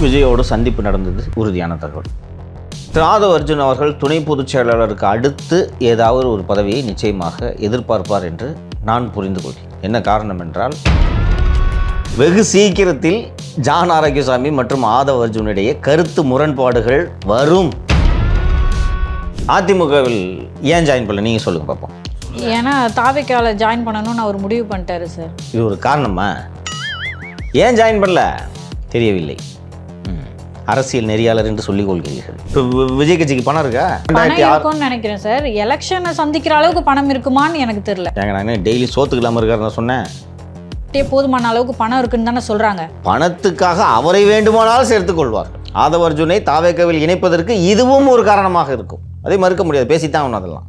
விஜயோடு சந்திப்பு நடந்தது உறுதியான தகவல். திரு ஆதவ் அர்ஜுன் அவர்கள் துணை பொதுச் செயலாளருக்கு அடுத்து ஏதாவது ஒரு பதவியை நிச்சயமாக எதிர்பார்ப்பார் என்று நான் புரிந்து கொள்கிறேன். என்ன காரணம் என்றால், வெகு சீக்கிரத்தில் ஜான் ஆரோக்கியசாமி மற்றும் ஆதவ் அர்ஜுனிடையே கருத்து முரண்பாடுகள் வரும். அதிமுகவில் ஏன் ஜாயின் பண்ணல, நீங்கள் சொல்லுங்க பார்ப்போம். ஏன்னா தாவேக்கால ஜாயின் பண்ணணும்னு அவர் முடிவு பண்ணிட்டாரு சார். இது ஒரு காரணமா? ஏன் ஜாயின் பண்ணல தெரியவில்லை. அரசியல் நெறியாளர் என்று சொல்லிக் கொள்கிறீர்கள். இப்போ விஜய் கட்சிக்கு பணம் இருக்கா? பணம் இருக்கும்னு நினைக்கிறேன் சார். எலெக்ஷனை சந்திக்கிற அளவுக்கு பணம் இருக்குமான்னு எனக்கு தெரியல. ஏங்க, நான் டெய்லி சோத்துக்கு இல்லாமல் இருக்காருன்னு சொன்னேன். போதுமான அளவுக்கு பணம் இருக்குன்னு தானே சொல்றாங்க. பணத்துக்காக அவரை வேண்டுமானாலும் சேர்த்துக் கொள்வார். ஆதவ் அர்ஜுனை தாவேக்காவில் இணைப்பதற்கு இதுவும் ஒரு காரணமாக இருக்கும். அதை மறுக்க முடியாது, பேசித்தான் ஒன்று. அதெல்லாம்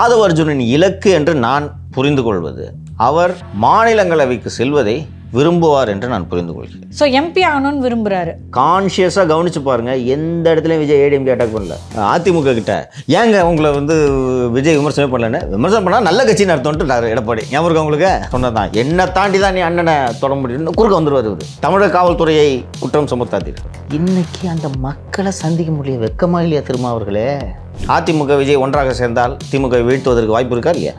ஆதவ் அர்ஜுனின் இலக்கு என்று நான் புரிந்து கொள்வது, அவர் மாநிலங்களவைக்கு செல்வதை விரும்புவார் என்று நான் புரிந்து கொள்கிறேன். ஸோ எம்பி ஆகணும்னு விரும்புகிறாரு. கான்ஷியஸாக கவனிச்சு பாருங்க, எந்த இடத்துலையும் விஜய் ஏடிஎம்கே அட்டாக் பண்ணல. அதிமுக கிட்ட ஏங்க உங்களை விஜய் விமர்சனம் பண்ணலன்னு, விமர்சனம் பண்ணால் நல்ல கட்சின்னு அர்த்தம்ட்டு எடப்பாடி ஞாபகம் உங்களுக்கு சொன்னதான். என்னை தாண்டி தான் நீ அண்ணனை தொட முடியும் குறுக்க வந்துடுவார் இவர். தமிழக காவல்துறையை குற்றம் சுமத்தாதீர்கள். இன்னைக்கு அந்த மக்களை சந்திக்க முடிய வெக்கமா இல்லையா திருமாவர்களே? அதிமுக விஜய் ஒன்றாக சேர்ந்தால் திமுக வீழ்த்துவதற்கு வாய்ப்பு இருக்கா இல்லையா?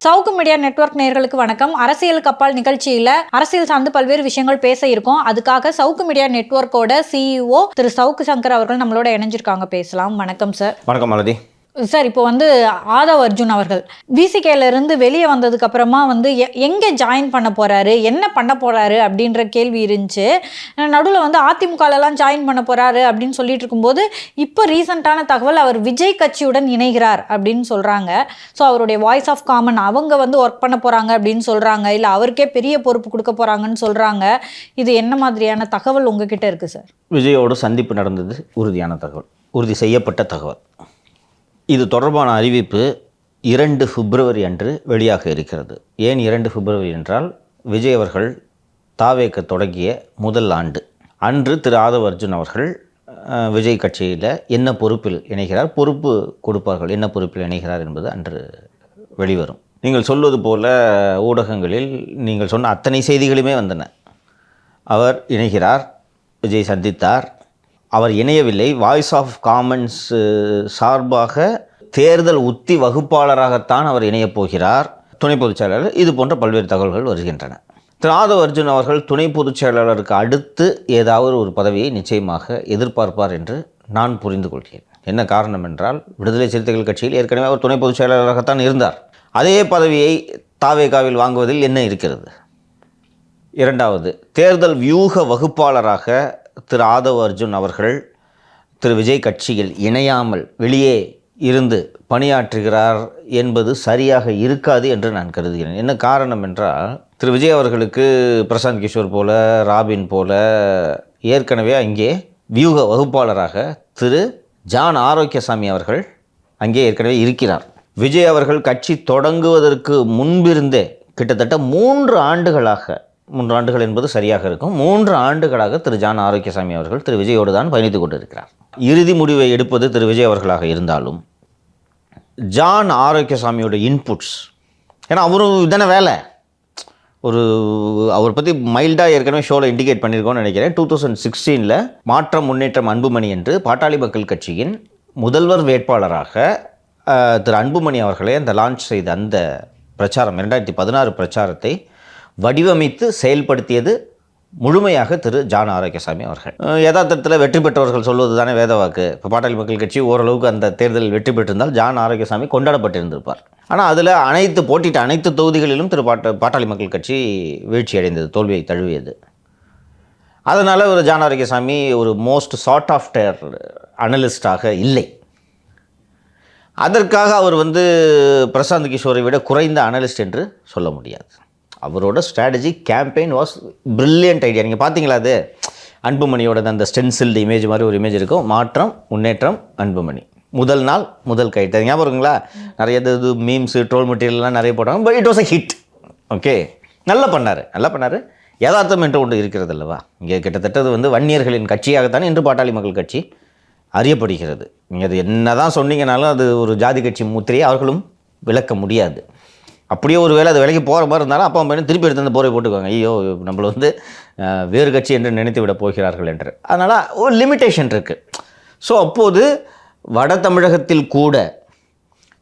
சவுக்கு மீடியா நெட்வொர்க் நேயர்களுக்கு வணக்கம். அரசியலுக்கு அப்பால் நிகழ்ச்சியில அரசியல் சார்ந்து பல்வேறு விஷயங்கள் பேச இருக்கோம். அதுக்காக சவுக்கு மீடியா நெட்வொர்க்கோட சிஇஓ திரு சவுக்கு சங்கர் அவர்கள் நம்மளோட இணைஞ்சிருக்காங்க. பேசலாம். வணக்கம் சார். வணக்கம் மாலதி சார். இப்போ ஆதவ் அர்ஜுன் அவர்கள் விசிகேல இருந்து வெளியே வந்ததுக்கு அப்புறமா எங்கே ஜாயின் பண்ண போறாரு, என்ன பண்ண போறாரு அப்படின்ற கேள்வி இருந்துச்சு. நடுவில் அதிமுகலாம் ஜாயின் பண்ண போறாரு அப்படின்னு சொல்லிட்டு இருக்கும்போது இப்போ ரீசெண்டான தகவல், அவர் விஜய் கட்சியுடன் இணைகிறார் அப்படின்னு சொல்றாங்க. ஸோ அவருடைய வாய்ஸ் ஆஃப் காமன் அவங்க ஒர்க் பண்ண போறாங்க அப்படின்னு சொல்றாங்க, இல்லை அவருக்கே பெரிய பொறுப்பு கொடுக்க போறாங்கன்னு சொல்றாங்க. இது என்ன மாதிரியான தகவல் உங்ககிட்ட இருக்கு சார்? விஜயோடு சந்திப்பு நடந்தது உறுதியான தகவல், உறுதி செய்யப்பட்ட தகவல். இது தொடர்பான அறிவிப்பு 2 பிப்ரவரி அன்று வெளியாக இருக்கிறது. ஏன் 2 பிப்ரவரி என்றால், விஜய் அவர்கள் தாவேக்க தொடங்கிய முதல் ஆண்டு அன்று திரு ஆதவ் அர்ஜுன் அவர்கள் விஜய் கட்சியில் என்ன பொறுப்பில் இணைகிறார், பொறுப்பு கொடுப்பார்கள், என்ன பொறுப்பில் இணைகிறார் என்பது அன்று வெளிவரும். நீங்கள் சொல்வது போல ஊடகங்களில் நீங்கள் சொன்ன அத்தனை செய்திகளுமே வந்தன. அவர் இணைகிறார், விஜய் சந்தித்தார். அவர் இணையவில்லை. வாய்ஸ் ஆஃப் காமன்ஸ் சார்பாக தேர்தல் உத்தி வகுப்பாளராகத்தான் அவர் இணையப் போகிறார், துணை பொதுச் செயலாளர். இது போன்ற பல்வேறு தகவல்கள் வருகின்றன. திரு ஆதவ் அர்ஜுன் அவர்கள் துணை பொதுச் செயலாளருக்கு அடுத்து ஏதாவது ஒரு பதவியை நிச்சயமாக எதிர்பார்ப்பார் என்று நான் புரிந்து கொள்கிறேன். என்ன காரணம் என்றால், விடுதலை சிறுத்தைகள் கட்சியில் ஏற்கனவே அவர் துணை பொதுச் செயலாளராகத்தான் இருந்தார். அதே பதவியை தாவேகாவில் வாங்குவதில் என்ன இருக்கிறது? இரண்டாவது, தேர்தல் வியூக வகுப்பாளராக திரு ஆதவ் அர்ஜுன் அவர்கள் திரு விஜய் கட்சியில் இணையாமல் வெளியே இருந்து பணியாற்றுகிறார் என்பது சரியாக இருக்காது என்று நான் கருதுகிறேன். என்ன காரணம் என்றால், திரு விஜய் அவர்களுக்கு பிரசாந்த் கிஷோர் போல, ராபின் போல ஏற்கனவே அங்கே வியூக வகுப்பாளராக திரு ஜான் ஆரோக்கியசாமி அவர்கள் அங்கே ஏற்கனவே இருக்கிறார். விஜய் அவர்கள் கட்சி தொடங்குவதற்கு முன்பிருந்தே கிட்டத்தட்ட 3 ஆண்டுகள் என்பது சரியாக இருக்கும், 3 ஆண்டுகளாக திரு ஜான் ஆரோக்கியசாமி அவர்கள் திரு விஜயோடு தான் பயணித்து கொண்டிருக்கிறார். இறுதி முடிவை எடுப்பது திரு விஜய் அவர்களாக இருந்தாலும் ஜான் ஆரோக்கியசாமியோட இன்புட்ஸ், ஏன்னா அவரும் இதன வேலை, அவரை பற்றி மைல்டாக ஏற்கனவே ஷோவில் இண்டிகேட் பண்ணியிருக்கோன்னு நினைக்கிறேன். 2016 மாற்றம் முன்னேற்றம் அன்புமணி என்று பாட்டாளி மக்கள் கட்சியின் முதல்வர் வேட்பாளராக திரு அன்புமணி அவர்களே அந்த லான்ச் செய்த அந்த பிரச்சாரம் 2016 பிரச்சாரத்தை வடிவமைத்து செயல்படுத்தியது முழுமையாக திரு ஜான் ஆரோக்கியசாமி அவர்கள். யதார்த்தத்தில் வெற்றி பெற்றவர்கள் சொல்வது தானே வேத வாக்கு. இப்போ பாட்டாளி மக்கள் கட்சி ஓரளவுக்கு அந்த தேர்தலில் வெற்றி பெற்றிருந்தால் ஜான் ஆரோக்கியசாமி கொண்டாடப்பட்டிருந்திருப்பார். ஆனால் அதில் போட்டியிட்ட அனைத்து தொகுதிகளிலும் பாட்டாளி மக்கள் கட்சி வீழ்ச்சி அடைந்தது, தோல்வியை தழுவியது. அதனால் ஒரு ஜான் ஆரோக்கியசாமி ஒரு மோஸ்ட் சார்ட் ஆஃப்டர் அனலிஸ்டாக இல்லை. அதற்காக அவர் பிரசாந்த் கிஷோரை விட குறைந்த அனலிஸ்ட் என்று சொல்ல முடியாது. அவரோட strategy campaign was brilliant idea. நீங்கள் பார்த்தீங்களா? அது அன்புமணியோட அந்த ஸ்டென்சில்டு இமேஜ் மாதிரி ஒரு இமேஜ் இருக்கும், மாற்றம் முன்னேற்றம் அன்புமணி, முதல் நாள் முதல் கைட்டு. ஞாபகம் இருக்குங்களா? நிறைய இது மீம்ஸு ட்ரோல் மெட்டீரியல்லாம் நிறைய போட்டாங்க. But it was a hit. Okay, நல்லா பண்ணார். யதார்த்தம் என்று ஒன்று இருக்கிறது அல்லவா? இங்கே கிட்டத்தட்ட வன்னியர்களின் கட்சியாகத்தான் இன்று பாட்டாளி மக்கள் கட்சி அறியப்படுகிறது. நீங்கள் அது என்ன தான் சொன்னீங்கனாலும் அது ஒரு ஜாதி கட்சி முத்திரையை அவர்களும் விளக்க முடியாது. அப்படியே ஒரு வேளை அது விலைக்கு போகிற மாதிரி இருந்தாலும் அப்பா அம்மா திருப்பி எடுத்து அந்த போரை போட்டுக்குவாங்க, ஐயோ நம்மளை வந்து வேறு கட்சி என்று நினைத்து விட போகிறார்கள் என்று. அதனால் ஒரு லிமிட்டேஷன் இருக்குது. ஸோ அப்போது வட தமிழகத்தில் கூட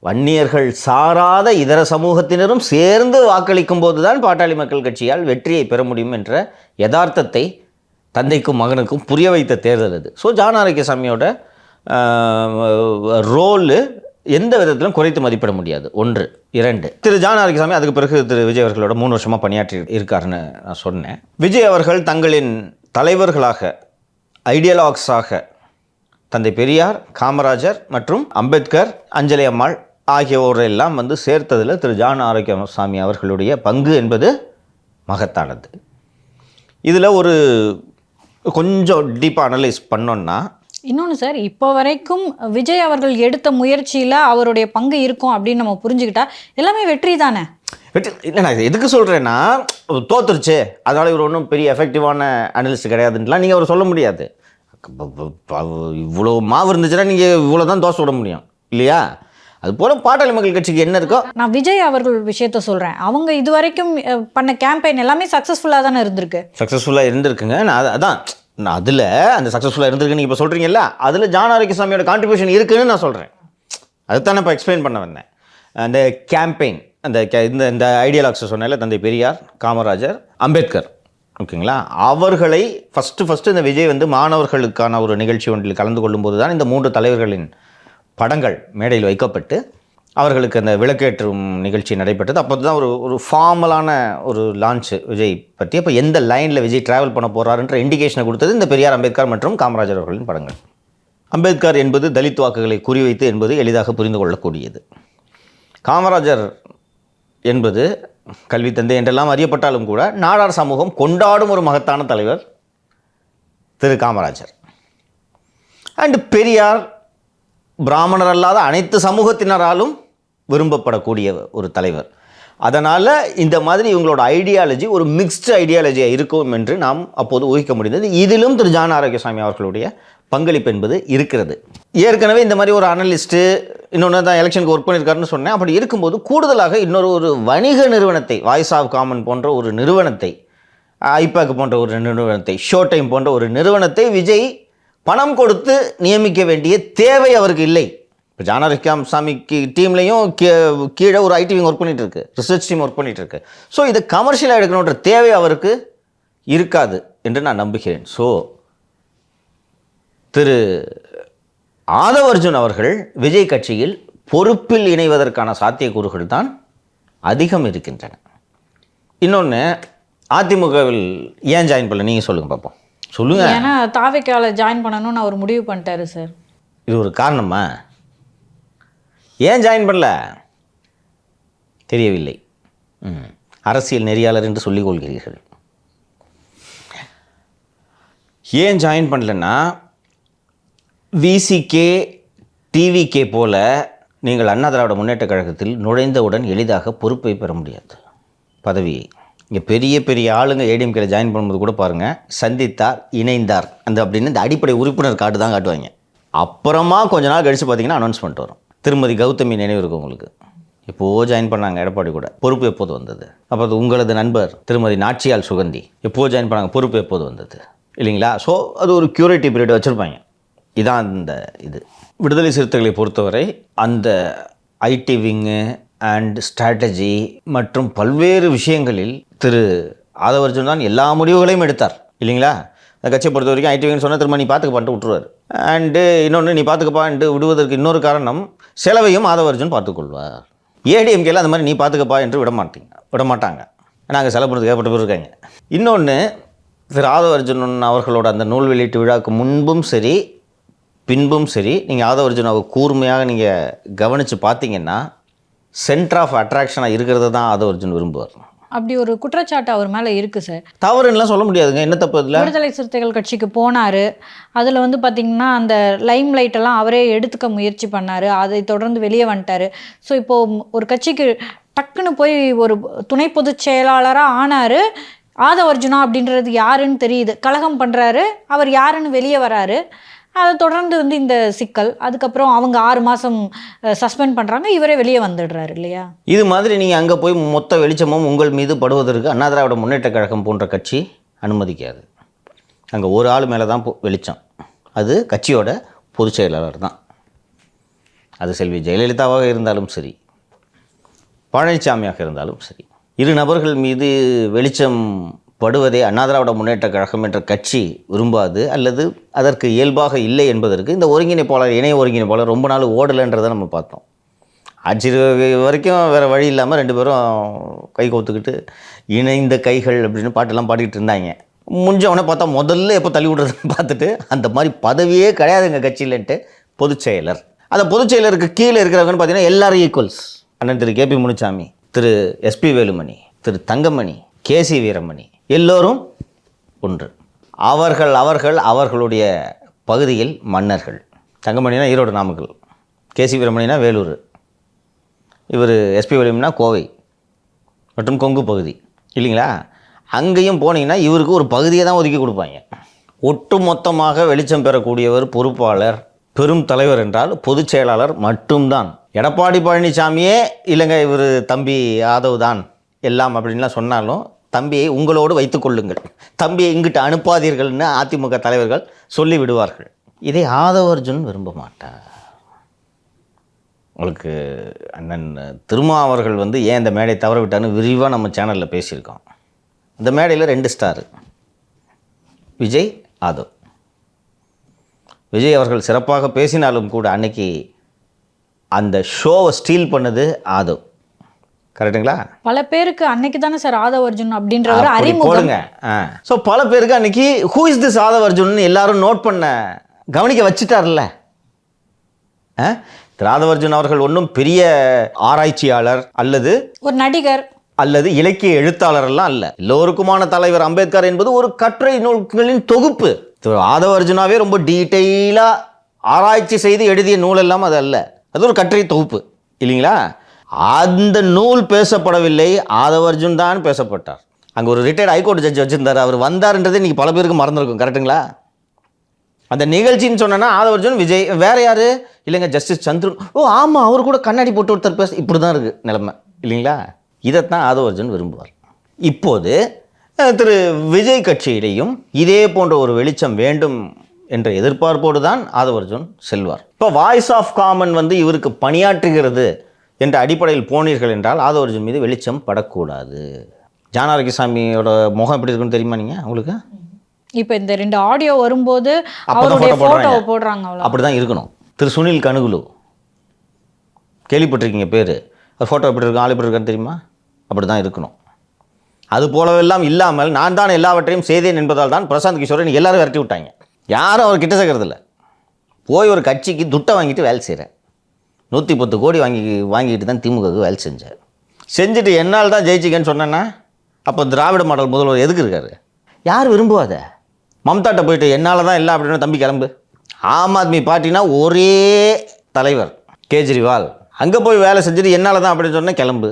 வன்னியர்கள் சாராத இதர சமூகத்தினரும் சேர்ந்து வாக்களிக்கும் போது தான் பாட்டாளி மக்கள் கட்சியால் வெற்றியை பெற முடியும் என்ற யதார்த்தத்தை தந்தைக்கும் மகனுக்கும் புரிய வைத்த தேர்தல் அது. ஸோ ஜான் ஆரோக்கியசாமியோட ரோலு எந்த விதத்திலும் குறைத்து மதிப்பிட முடியாது. 1. 2, திரு ஜான் ஆரோக்கியசாமி அதுக்கு பிறகு திரு விஜய் அவர்களோட 3 வருஷமாக பணியாற்றி இருக்காருன்னு நான் சொன்னேன். விஜய் அவர்கள் தங்களின் தலைவர்களாக, ஐடியலாக்ஸாக தந்தை பெரியார், காமராஜர் மற்றும் அம்பேத்கர், அஞ்சலி அம்மாள் ஆகியோரெல்லாம் வந்து சேர்த்ததில் திரு ஜான் ஆரோக்கியசாமி அவர்களுடைய பங்கு என்பது மகத்தானது. இதில் ஒரு கொஞ்சம் டீப்பாக அனலைஸ் பண்ணோன்னா, இன்னொன்று சார், இப்போ வரைக்கும் விஜய் அவர்கள் எடுத்த முயற்சியில் அவருடைய பங்கு இருக்கும் அப்படின்னு நம்ம புரிஞ்சுக்கிட்டா எல்லாமே வெற்றி தானே. வெற்றி இல்லை, நான் இது எதுக்கு சொல்கிறேன்னா, தோத்துருச்சு அதனால் இவர் ஒன்றும் பெரிய எஃபெக்டிவான அனலிஸ்ட் கிடையாதுன்ட்டுலாம் நீங்கள் அவர் சொல்ல முடியாது. இவ்வளோ மாவு இருந்துச்சுன்னா நீங்கள் இவ்வளோ தான் தோசை விட முடியும் இல்லையா? அது போல் பாட்டாளி மக்கள் கட்சிக்கு என்ன இருக்கோ. நான் விஜய் அவர்கள் விஷயத்த சொல்கிறேன். அவங்க இது வரைக்கும் பண்ண கேம்பெயின் எல்லாமே சக்ஸஸ்ஃபுல்லாக தானே இருந்திருக்கு. சக்ஸஸ்ஃபுல்லாக இருந்திருக்குங்க. நான் அதில் அந்த சக்ஸஸ்ஃபுல்லாக இருந்திருக்கு நீங்கள் இப்போ சொல்கிறீங்கல்ல, அதில் ஜான் ஆரோக்கியசாமியோட கான்ட்ரிபியூஷன் இருக்குதுன்னு நான் சொல்கிறேன். அதுதான் இப்போ எக்ஸ்பிளைன் பண்ண வந்தேன். அந்த கேம்பெயின், அந்த இந்த ஐடியலாக்ஸை சொன்னால தந்தை பெரியார், காமராஜர், அம்பேத்கர், ஓகேங்களா, அவர்களை ஃபஸ்ட்டு இந்த விஜய் வந்து மாணவர்களுக்கான ஒரு நிகழ்ச்சி ஒன்றில் கலந்து கொள்ளும்போது தான் இந்த 3 தலைவர்களின் படங்கள் மேடையில் வைக்கப்பட்டு அவர்களுக்கு அந்த விளக்கேற்றும் நிகழ்ச்சி நடைபெற்றது. அப்போ தான் ஒரு ஃபார்மலான ஒரு லான்ச்சு விஜய் பற்றி. அப்போ எந்த லைனில் விஜய் ட்ராவல் பண்ண போகிறாருன்ற இண்டிகேஷனை கொடுத்தது இந்த பெரியார், அம்பேத்கர் மற்றும் காமராஜர் அவர்களின் படங்கள். அம்பேத்கர் என்பது தலித் வாக்குகளை குறிவைத்து என்பது எளிதாக புரிந்து கொள்ளக்கூடியது. காமராஜர் என்பது கல்வி தந்தை என்றெல்லாம் அறியப்பட்டாலும் கூட நாடார் சமூகம் கொண்டாடும் ஒரு மகத்தான தலைவர் திரு காமராஜர். அண்டு பெரியார் பிராமணர் அல்லாத அனைத்து சமூகத்தினராலும் விரும்பப்படக்கூடிய ஒரு தலைவர். அதனால் இந்த மாதிரி இவங்களோட ஐடியாலஜி ஒரு மிக்ஸ்டு ஐடியாலஜியாக இருக்கும் என்று நாம் அப்போது ஊகிக்க முடிந்தது. இதிலும் திரு ஜான் ஆரோக்கியசாமி அவர்களுடைய பங்களிப்பு என்பது இருக்கிறது. ஏற்கனவே இந்த மாதிரி ஒரு அனலிஸ்ட்டு இன்னொன்று தான் எலெக்ஷனுக்கு ஒர்க் பண்ணியிருக்காருன்னு சொன்னேன். அப்படி இருக்கும்போது கூடுதலாக ஒரு வணிக நிறுவனத்தை, வாய்ஸ் ஆஃப் காமன் போன்ற ஒரு நிறுவனத்தை, ஐபேக் போன்ற ஒரு நிறுவனத்தை, ஷோ டைம் போன்ற ஒரு நிறுவனத்தை விஜய் பணம் கொடுத்து நியமிக்க வேண்டிய தேவை அவருக்கு இல்லை. இப்போ ஜான் ஆரோக்கியசாமிக்கு டீம்லேயும் கீழே ஒரு ஐடி விங் ஒர்க் பண்ணிகிட்டு இருக்கு, ரிசர்ச் டீம் ஒர்க் பண்ணிகிட்டு இருக்கு. ஸோ இதை கமர்ஷியலாக எடுக்கணுன்ற தேவை அவருக்கு இருக்காது என்று நான் நம்புகிறேன். ஸோ திரு ஆதவ அர்ஜுன் அவர்கள் விஜய் கட்சியில் பொறுப்பில் இணைவதற்கான சாத்தியக்கூறுகள் தான் அதிகம் இருக்கின்றன. இன்னொன்று, அதிமுகவில் ஏன் ஜாயின் பண்ணல நீங்கள் சொல்லுங்கள் பார்ப்போம். சொல்லுங்கள். ஏன்னா தாவேக்கால ஜாயின் பண்ணணும்னு அவர் முடிவு பண்ணிட்டாரு சார். இது ஒரு காரணமா? ஏன் ஜாயின் பண்ணல தெரியவில்லை. அரசியல் நெறியாளர் என்று சொல்லிக் கொள்கிறீர்கள். ஏன் ஜாயின் பண்ணலன்னா, விசிகே, டிவிகே போல நீங்கள் அண்ணா திராவிட முன்னேற்ற கழகத்தில் நுழைந்தவுடன் எளிதாக பொறுப்பை பெற முடியாது, பதவியை. இங்கே பெரிய பெரிய ஆளுங்க ஏடிஎம்கேல ஜாயின் பண்ணும்போது கூட பாருங்கள், சந்தித்தார், இணைந்தார் அந்த அப்படின்னு இந்த அடிப்படை உறுப்பினர் கார்டு தான் காட்டுவாங்க. அப்புறமா கொஞ்ச நாள் கழித்து பார்த்தீங்கன்னா அனௌன்ஸ்மெண்ட் வரும். திருமதி கௌதமி நினைவு இருக்கும் உங்களுக்கு, எப்போது ஜாயின் பண்ணாங்க எடப்பாடி கூட, பொறுப்பு எப்போது வந்தது? அப்போ அது உங்களது நண்பர் திருமதி நாச்சியால் சுகந்தி எப்போது ஜாயின் பண்ணாங்க, பொறுப்பு எப்போது வந்தது இல்லைங்களா? ஸோ அது ஒரு க்யூரேட்டிவ் பீரியட் வச்சுருப்பாங்க. இதான் இந்த இது. விடுதலை சிறுத்தைகளை பொறுத்தவரை அந்த ஐடி விங்கு அண்ட் ஸ்ட்ராட்டஜி மற்றும் பல்வேறு விஷயங்களில் திரு ஆதவ அர்ஜுன் தான் எல்லா முடிவுகளையும் எடுத்தார் இல்லைங்களா? அந்த கட்சியை பொறுத்த வரைக்கும் ஐடி விங்னு சொன்னால் திரும்ப நீ பார்த்துக்கப்பான்ட்டு விட்டுருவார். அண்டு இன்னொன்று, நீ பார்த்துக்கப்பான்ட்டு விடுவதற்கு இன்னொரு காரணம், செலவையும் ஆதவ அர்ஜுன் பார்த்துக்கொள்வார். ஏடிஎம்கேல அந்த மாதிரி நீ பார்த்துக்கப்பா என்று விடமாட்டாங்க. நாங்கள் செலவு பண்ணுறதுக்கு ஏற்பட்ட பேர் இருக்காங்க. இன்னொன்று, திரு ஆதவ அர்ஜுன் அவர்களோட அந்த நூல் வெளியீட்டு விழாவுக்கு முன்பும் சரி பின்பும் சரி, நீங்கள் ஆதவ அர்ஜுனாவை கூர்மையாக நீங்கள் கவனித்து பார்த்தீங்கன்னா சென்டர் ஆஃப் அட்ராக்ஷனாக இருக்கிறத தான் ஆதவ அர்ஜுன் விரும்புவார். அப்படி ஒரு குற்றச்சாட்டு அவர் மேலே இருக்குது சார். தவறுன்னெலாம் சொல்ல முடியாதுங்க. என்ன தப்பு இதில்? விடுதலை சிறுத்தைகள் கட்சிக்கு போனார், அதில் வந்து பார்த்திங்கன்னா அந்த லைம் லைட்டெல்லாம் அவரே எடுத்துக்க முயற்சி பண்ணார், அதை தொடர்ந்து வெளியே வந்துட்டார். ஸோ இப்போது ஒரு கட்சிக்கு டக்குன்னு போய் ஒரு துணை பொதுச் செயலாளராக ஆனார். ஆதவ அர்ஜுனா அப்படின்றது யாருன்னு தெரியுது, கலகம் பண்ணுறாரு, அவர் யாருன்னு வெளியே வராரு. அதை தொடர்ந்து வந்து இந்த சிக்கல், அதுக்கப்புறம் அவங்க 6 மாதம் சஸ்பெண்ட் பண்ணுறாங்க, இவரே வெளியே வந்துடுறாரு இல்லையா? இது மாதிரி நீங்கள் அங்கே போய் மொத்த வெளிச்சமும் உங்கள் மீது படுவதற்கு அண்ணா திராவிட முன்னேற்ற கழகம் போன்ற கட்சி அனுமதிக்காது. அங்கே ஒரு ஆள் மேலே தான் வெளிச்சம், அது கட்சியோட பொதுச் செயலாளர் தான். அது செல்வி ஜெயலலிதாவாக இருந்தாலும் சரி, பழனிசாமியாக இருந்தாலும் சரி, இரு நபர்கள் மீது வெளிச்சம் படுவதே அண்ணா திராவிட முன்னேற்ற கழகம் என்ற கட்சி விரும்பாது, அல்லது அதற்கு இயல்பாக இல்லை என்பதற்கு இந்த ஒருங்கிணைப்பாளர், இணைய ஒருங்கிணைப்பாளர் ரொம்ப நாள் ஓடலைன்றதை நம்ம பார்த்தோம். ஆட்சி வரைக்கும் வேறு வழி இல்லாமல் 2 பேரும் கை கோத்துக்கிட்டு இணைந்த கைகள் அப்படின்னு பாட்டெல்லாம் பாடிக்கிட்டு இருந்தாங்க. முடிஞ்சவனே பார்த்தா முதல்ல எப்போ தள்ளி விடுறதுன்னு பார்த்துட்டு அந்த மாதிரி பதவியே கிடையாதுங்க கட்சியிலன்ட்டு பொதுச் செயலர். அந்த பொதுச் செயலருக்கு கீழே இருக்கிறவங்கன்னு பார்த்தீங்கன்னா எல்லாரும் ஈக்குவல்ஸ். அண்ணன் திரு KP முனுசாமி, திரு SP வேலுமணி, திரு தங்கமணி, KC வீரமணி எல்லோரும் ஒன்று. அவர்களுடைய பகுதியில் மன்னர்கள். தங்கமணினா ஈரோடு நாமக்கல், KC வீரமணினா வேலூர், இவர் SP வேலுமணினா கோவை மற்றும் கொங்கு பகுதி இல்லைங்களா? அங்கேயும் போனீங்கன்னா இவருக்கு ஒரு பகுதியை தான் ஒதுக்கி கொடுப்பாங்க. ஒட்டு மொத்தமாக வெளிச்சம் பெறக்கூடியவர் பொறுப்பாளர், பெரும் தலைவர் என்றால் பொதுச் செயலாளர் மட்டும்தான். எடப்பாடி பழனிசாமியே இல்லைங்க இவர் தம்பி ஆதவ் தான் எல்லாம் அப்படின்லாம் சொன்னாலும் தம்பியை உங்களோடு வைத்து கொள்ளுங்கள், தம்பியை இங்கிட்டு அனுப்பாதீர்கள்னு அதிமுக தலைவர்கள் சொல்லி விடுவார்கள். இதை ஆதவ அர்ஜுன் விரும்ப மாட்டார். உங்களுக்கு அண்ணன் திருமா அவர்கள் வந்து ஏன் இந்த மேடை தவற விட்டார்னு விரிவாக நம்ம சேனலில் பேசியிருக்கோம். இந்த மேடையில் 2 ஸ்டார், விஜய், ஆதவ். விஜய் அவர்கள் சிறப்பாக பேசினாலும் கூட அன்னைக்கு அந்த ஷோவை ஸ்டீல் பண்ணது ஆதவ். கரெக்டுங்களா? பல பேருக்கு அன்னைக்கு தானே சார் ஆதவ அர்ஜுன் அப்படின்ற ஒரு அறிமுகம் போடுங்க. ஸோ பல பேருக்கு அன்னைக்கு who is this Aadhav Arjun எல்லாரும் நோட் பண்ண கவனிக்க வச்சுட்டார்ல. திரு ஆதவ அர்ஜுன் அவர்கள் ஒன்றும் பெரிய ஆராய்ச்சியாளர் அல்லது ஒரு நடிகர் அல்லது இலக்கிய எழுத்தாளர் எல்லாம் அல்ல. எல்லோருக்குமான தலைவர் அம்பேத்கர் என்பது ஒரு கட்டுரை நூல்களின் தொகுப்பு. திரு ஆதவ அர்ஜுனாவே ரொம்ப டீட்டெயிலாக ஆராய்ச்சி செய்து எழுதிய நூல் எல்லாம் அது அல்ல, அது ஒரு கட்டுரை தொகுப்பு இல்லைங்களா? அந்த நூல் பேசப்படவில்லை, ஆதவ அர்ஜுன் தான் பேசப்பட்டார். அங்கே ஒரு ரிட்டையர்ட் ஹைகோர்ட் ஜட்ஜ் வச்சுருந்தார், அவர் வந்தார்ன்றதே இன்றைக்கி பல பேருக்கு மறந்துருக்கும். கரெக்டுங்களா? அந்த நிகழ்ச்சின்னு சொன்னேன்னா ஆதவ அர்ஜுன், விஜய், வேறு யார் இல்லைங்க ஜஸ்டிஸ் சந்துரு. ஓ ஆமாம், அவர் கூட கண்ணாடி போட்டு ஒருத்தர் பேச, இப்படி தான் இருக்குது நிலைமை இல்லைங்களா? இதைத்தான் ஆதவ அர்ஜுன் விரும்புவார். இப்போது திரு விஜய் கட்சியிலேயும் இதே போன்ற ஒரு வெளிச்சம் வேண்டும் என்ற எதிர்பார்ப்போடு தான் ஆதவ அர்ஜுன் செல்வார். இப்போ வாய்ஸ் ஆஃப் காமன் வந்து இவருக்கு பணியாற்றுகிறது என்ற அடிப்படையில் போனீர்கள் என்றால் ஆதவ அர்ஜுன் மீது வெளிச்சம் படக்கூடாது. ஜானாரகிசாமியோட முகம் எப்படி இருக்குன்னு தெரியுமா நீங்கள் உங்களுக்கு? இப்போ இந்த 2 ஆடியோ வரும்போது அவருடைய ஃபோட்டோவை போடுறாங்க, அப்படி தான் இருக்கணும். திரு சுனில் கனுகுலு கேள்விப்பட்டிருக்கீங்க பேர், ஒரு ஃபோட்டோ எப்படி இருக்கும், ஆள் எப்படி இருக்கான்னு தெரியுமா? அப்படி தான் இருக்கணும். அது போலவெல்லாம் இல்லாமல் நான் தான் எல்லாவற்றையும் செய்தேன் என்பதால் தான் பிரசாந்த் கிஷோரை நீங்கள் எல்லாரும் விரட்டி விட்டாங்க. யாரும் அவர் கிட்ட சேர்க்கறதில்ல. போய் ஒரு கட்சிக்கு துட்டை வாங்கிட்டு வேலை செய்கிறேன், 110 கோடி வாங்கிட்டு தான் திமுகவுக்கு வேலை செஞ்சார். செஞ்சுட்டு என்னால் தான் ஜெயிச்சிங்கன்னு சொன்னேன்னா அப்போ திராவிட மாடல் முதல்வர் எதுக்கு இருக்காரு? யார் விரும்புவாத? மம்தாட்ட போயிட்டு என்னால் தான் இல்லை அப்படின்னு தம்பி கிளம்பு. ஆம் ஆத்மி பார்ட்டினா ஒரே தலைவர் கேஜ்ரிவால், அங்கே போய் வேலை செஞ்சுட்டு என்னால் தான் அப்படின்னு சொன்னால் கிளம்பு.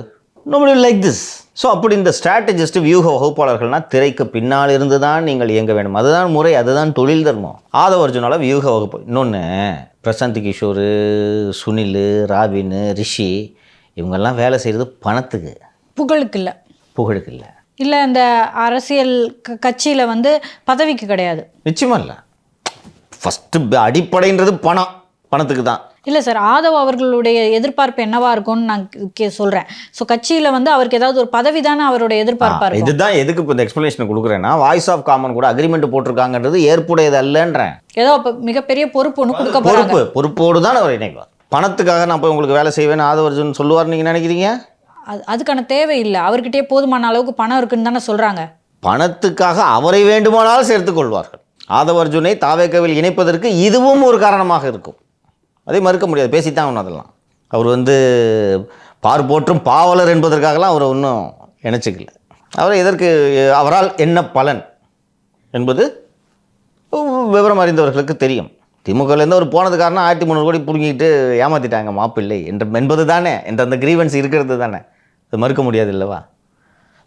Nobody like this. ஸோ அப்படி இந்த ஸ்ட்ராட்டஜிஸ்ட் வியூக வகுப்பாளர்கள்னால் திரைக்கு பின்னால் இருந்து தான் நீங்கள் இயங்க வேண்டும், அதுதான் முறை, அதுதான் தொழில் தர்மம். ஆதவ அர்ஜுனால வியூக வகுப்பு. இன்னொன்று பிரசாந்த் கிஷோர், சுனில், ராபின், ரிஷி இவங்கெல்லாம் வேலை செய்கிறது பணத்துக்கு, புகழுக்கு இல்லை. புகழுக்கு இல்லை, இல்லை இந்த அரசியல் கட்சியில் வந்து பதவிக்கு கிடையாது. நிச்சயமாக இல்லை. ஃபஸ்ட்டு அடிப்படைன்றது பணத்துக்கு தான். இல்லை சார், ஆதவ் அவர்களுடைய எதிர்பார்ப்பு என்னவா இருக்கும்னு நான் சொல்கிறேன். ஸோ கட்சியில் வந்து அவருக்கு ஏதாவது ஒரு பதவி தானே அவருடைய எதிர்பார்ப்பாக இருக்கும். இதுதான் எதுக்கு இப்போ இந்த எக்ஸ்பிளனேஷன் கொடுக்குறேன்னா, வாய்ஸ் ஆஃப் காமன் கூட அக்ரிமெண்ட் போட்டிருக்காங்கன்றது ஏற்புடையது அல்லன்றேன். ஏதோ இப்போ மிகப்பெரிய பொறுப்பு ஒன்று கொடுக்க போகிறாங்க. பொறுப்போடு தான் அவர் இணைவார். பணத்துக்காக நான் போய் உங்களுக்கு வேலை செய்வேன்னு ஆதவ அர்ஜுன் சொல்லுவார் நீங்கள் நினைக்கிறீங்க? அதுக்கான தேவை இல்லை, அவர்கிட்டயே போதுமான அளவுக்கு பணம் இருக்குன்னு தானே சொல்கிறாங்க. பணத்துக்காக அவரை வேண்டுமானாலும் சேர்த்துக்கொள்வார்கள். ஆதவ அர்ஜுனை தாவேக்காவில் இணைப்பதற்கு இதுவும் ஒரு காரணமாக இருக்கும், அதை மறுக்க முடியாது. பேசித்தான் ஒன்று. அதெல்லாம் அவர் வந்து பார் போற்றும் பாவலர் என்பதற்காகலாம் அவர் ஒன்றும் இணைச்சிக்கல. அவர் எதற்கு, அவரால் என்ன பலன் என்பது விவரம் அறிந்தவர்களுக்கு தெரியும். திமுகலேருந்து அவர் போனது காரணம் 1300 கோடி பிடுங்கிட்டு ஏமாற்றிட்டாங்க மாப்பிள்ளை என்பது தானே, என்ற அந்த கிரீவன்ஸ் இருக்கிறது தானே, அது மறுக்க முடியாது இல்லவா?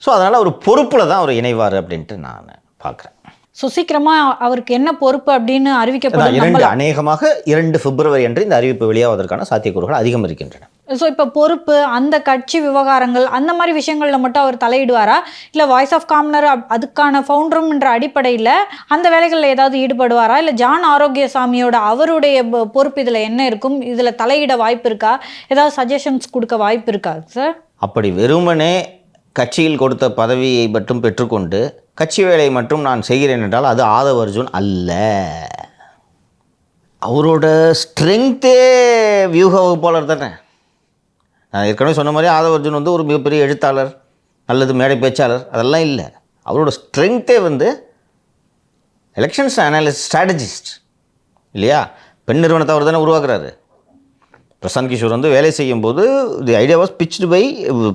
ஸோ அதனால் ஒரு பொறுப்பில் தான் அவர் இணைவார் அப்படின்ட்டு நான் பார்க்குறேன். ஸோ சீக்கிரமாக அவருக்கு என்ன பொறுப்பு அப்படின்னு அறிவிக்கப்படும். அநேகமாக 2 பிப்ரவரி அன்று இந்த அறிவிப்பு வெளியாவதற்கான சாத்தியக்கூறுகள் அதிகம் இருக்கின்றன. ஸோ இப்போ பொறுப்பு, அந்த கட்சி விவகாரங்கள், அந்த மாதிரி விஷயங்களில் மட்டும் அவர் தலையிடுவாரா, இல்லை வாய்ஸ் ஆஃப் காமனர் அதுக்கான ஃபவுண்டரும் என்ற அடிப்படையில் அந்த வேலைகளில் ஏதாவது ஈடுபடுவாரா, இல்லை ஜான் ஆரோக்கியசாமியோட அவருடைய பொறுப்பு இதில் என்ன இருக்கும், இதில் தலையிட வாய்ப்பு இருக்கா, ஏதாவது சஜஷன்ஸ் கொடுக்க வாய்ப்பு இருக்கா சார்? அப்படி வெறுமனே கட்சியில் கொடுத்த பதவியை மட்டும் பெற்றுக்கொண்டு கட்சி வேலையை மட்டும் நான் செய்கிறேன் என்றால் அது ஆதவ் அர்ஜுன் அல்ல. அவரோட ஸ்ட்ரென்த்தே வியூக வகுப்பாளர் தானே. நான் ஏற்கனவே சொன்ன மாதிரி ஆதவ் அர்ஜுன் வந்து ஒரு மிகப்பெரிய எழுத்தாளர் அல்லது மேடை பேச்சாளர் அதெல்லாம் இல்லை. அவரோட ஸ்ட்ரென்த்தே வந்து எலெக்ஷன்ஸ் அனாலிசிஸ் ஸ்ட்ராட்டஜிஸ்ட் இல்லையா. பெண் நிறுவனத்தை அவர் தானே உருவாக்குறாரு. பிரசாந்த் கிஷோர் வந்து வேலை செய்யும் போது the idea was pitched by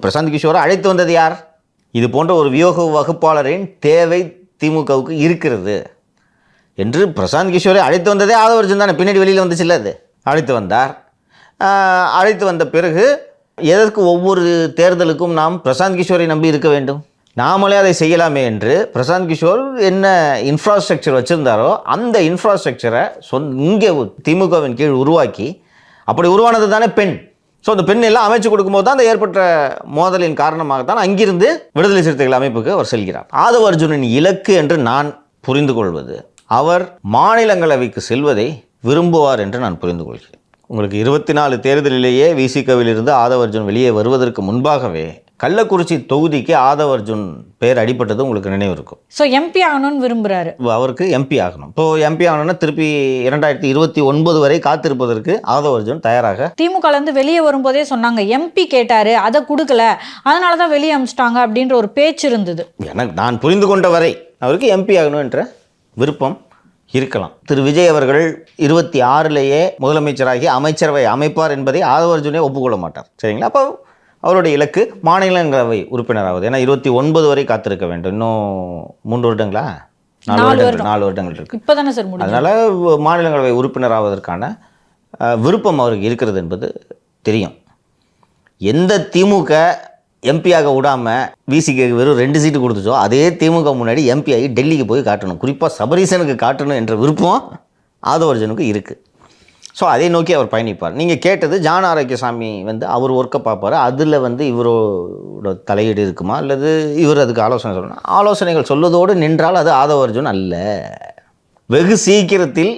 Prashant கிஷோரை அழைத்து வந்தது யார்? இது போன்ற ஒரு வியோக வகுப்பாளரின் தேவை திமுகவுக்கு இருக்கிறது என்று பிரசாந்த் கிஷோரை அழைத்து வந்ததே ஆதவ் அர்ஜுன் தானே. பின்னாடி வெளியில் வந்துச்சு இல்லை, அது அழைத்து வந்தார். அழைத்து வந்த பிறகு எதற்கு ஒவ்வொரு தேர்தலுக்கும் நாம் பிரசாந்த் கிஷோரை நம்பி இருக்க வேண்டும்? நாமளே அதை செய்யலாமே என்று பிரசாந்த் கிஷோர் என்ன இன்ஃப்ராஸ்ட்ரக்சர் வச்சுருந்தாரோ அந்த இன்ஃப்ராஸ்ட்ரக்சரை இங்கே திமுகவின் கீழ் உருவாக்கி, அப்படி உருவானது தானே பெண். ஸோ அந்த பெண் எல்லாம் அமைச்சு கொடுக்கும்போது தான் அந்த ஏற்பட்ட மோதலின் காரணமாகத்தான் அங்கிருந்து விடுதலை சிறுத்தைகள் அமைப்புக்கு அவர் செல்கிறார். ஆதவ் அர்ஜுனின் இலக்கு என்று நான் புரிந்து கொள்வது, அவர் மாநிலங்களவைக்கு செல்வதை விரும்புவார் என்று நான் புரிந்து கொள்கிறேன். உங்களுக்கு 24 தேர்தலிலேயே விசிகவிலிருந்து ஆதவ் அர்ஜுன் வெளியே வருவதற்கு முன்பாகவே கள்ளக்குறிச்சி தொகுதிக்கு ஆதவ் அர்ஜுன் பெயர் அடிபட்டது உங்களுக்கு நினைவு இருக்கும். ஸோ எம்பி ஆகணும்னு விரும்புகிறாரு. அவருக்கு எம்பி ஆகணும். இப்போ எம்பி ஆகணும்னா திருப்பி 2029 வரை காத்திருப்பதற்கு ஆதவ் அர்ஜுன் தயாராக. திமுகலேருந்து வெளியே வரும்போதே சொன்னாங்க எம்பி கேட்டார், அதை கொடுக்கல, அதனால தான் வெளியே அமிச்சிட்டாங்க அப்படின்ற ஒரு பேச்சு இருந்தது. எனக்கு நான் புரிந்து கொண்ட வரை அவருக்கு எம்பி ஆகணும் என்ற விருப்பம் இருக்கலாம். திரு விஜய் அவர்கள் 26லேயே முதலமைச்சராகி அமைச்சரவை அமைப்பார் என்பதை ஆதவ் அர்ஜுனே ஒப்புக்கொள்ள மாட்டார். சரிங்களா? அப்போ அவருடைய இலக்கு மாநிலங்களவை உறுப்பினராகுது. ஏன்னா 29 வரை காத்திருக்க வேண்டும். இன்னும் 3 வருடங்களா, 4 வருடங்கள் இருக்கு. இப்போ தானே சார் முடியும். அதனால் மாநிலங்களவை உறுப்பினராவதற்கான விருப்பம் அவருக்கு இருக்கிறது என்பது தெரியும். எந்த திமுக எம்பியாக விடாமல் விசிக்கு வெறும் 2 சீட்டு கொடுத்துச்சோ அதே திமுக முன்னாடி எம்பி ஆகி டெல்லிக்கு போய் காட்டணும், குறிப்பாக சபரீசனுக்கு காட்டணும் என்ற விருப்பம் ஆதவ் அர்ஜுனுக்கு இருக்குது. ஸோ அதை நோக்கி அவர் பயணிப்பார். நீங்கள் கேட்டது ஜான் ஆரோக்கியசாமி வந்து அவர் ஒர்க்கை பார்ப்பார், அதில் வந்து இவரோட தலையீடு இருக்குமா அல்லது இவர் அதுக்கு ஆலோசனை சொல்லணும். ஆலோசனைகள் சொல்வதோடு நின்றால் அது ஆதவ் அர்ஜுன் அல்ல. வெகு சீக்கிரத்தில்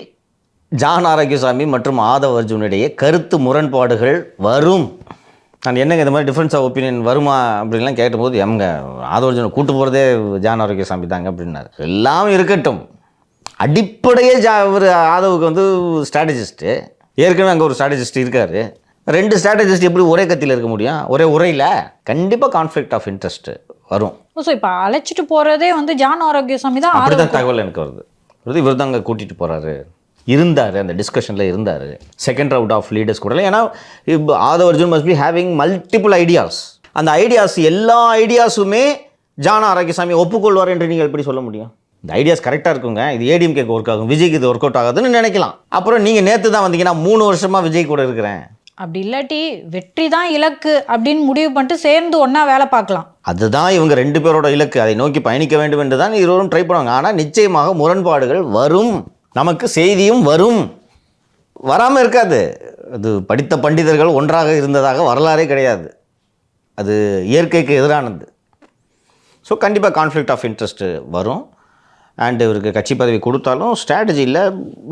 ஜான் ஆரோக்கியசாமி மற்றும் ஆதவ் அர்ஜுனுடைய கருத்து முரண்பாடுகள் வரும். நான் என்னங்க இந்த மாதிரி டிஃப்ரென்ஸ் ஆஃப் ஒப்பீனியன் வருமா அப்படின்லாம் கேட்டபோது ஆதவ் அர்ஜுனை கூட்டு போகிறதே ஜான் ஆரோக்கியசாமி தாங்க அப்படின்னாரு. எல்லாம் இருக்கட்டும், அடிப்படையே ஒரு ஆதவுக்கு வந்து ஸ்ட்ராட்டஜிஸ்ட்டு, ஏற்கனவே அங்கே ஒரு ஸ்ட்ராட்டஜிஸ்ட் இருக்கார். 2 ஸ்ட்ராட்டஜிஸ்ட் எப்படி ஒரே கத்தியில் இருக்க முடியும்? ஒரே உரையில் கண்டிப்பாக கான்ஃப்ளிக்ட் ஆஃப் இன்ட்ரெஸ்ட் வரும். ஸோ இப்போ அழைச்சிட்டு போகிறதே வந்து ஜான் ஆரோக்கியசாமி தான். அப்படி தான் தகவல் எனக்கு வருது. இவர் தான் அங்கே கூட்டிகிட்டு போகிறாரு, இருந்தார், அந்த டிஸ்கஷனில் இருந்தார். செகண்ட் ரவுண்ட் ஆஃப் லீடர்ஸ் கூட. ஏன்னா Aadhav Arjun must be having multiple ideas. அந்த ஐடியாஸ் எல்லா ஐடியாஸுமே ஜான் ஆரோக்கியசாமி ஒப்புக்கொள்வார் என்று நீங்கள் எப்படி சொல்ல முடியும்? இந்த ஐடியாஸ் கரெக்டாக இருக்குங்க, இது ஏடிஎம்கேக்கு ஒர்க் ஆகும், விஜய்க்கு இது ஒர்க் அவுட் ஆகாதுன்னு நினைக்கலாம். அப்புறம் நீங்கள் நேற்று தான் வந்தீங்கன்னா 3 வருஷமாக விஜய் கூட இருக்கிறேன், அப்படி இல்லாட்டி வெற்றி தான் இலக்கு அப்படின்னு முடிவு பண்ணிட்டு சேர்ந்து ஒன்றா வேலை பார்க்கலாம். அதுதான் இவங்க 2 பேரோட இலக்கு. அதை நோக்கி பயணிக்க வேண்டும் என்று தான் இருவரும் ட்ரை பண்ணுவாங்க. ஆனால் நிச்சயமாக முரண்பாடுகள் வரும், நமக்கு செய்தியும் வரும், வராமல் இருக்காது. அது படித்த பண்டிதர்கள் ஒன்றாக இருந்ததாக வரலாறே கிடையாது. அது இயற்கைக்கு எதிரானது. ஸோ கண்டிப்பாக கான்ஃப்ளிக்ட் ஆஃப் இன்ட்ரெஸ்ட்டு வரும். அண்ட் இவருக்கு கட்சி பதவி கொடுத்தாலும் ஸ்ட்ராட்டஜி இல்லை.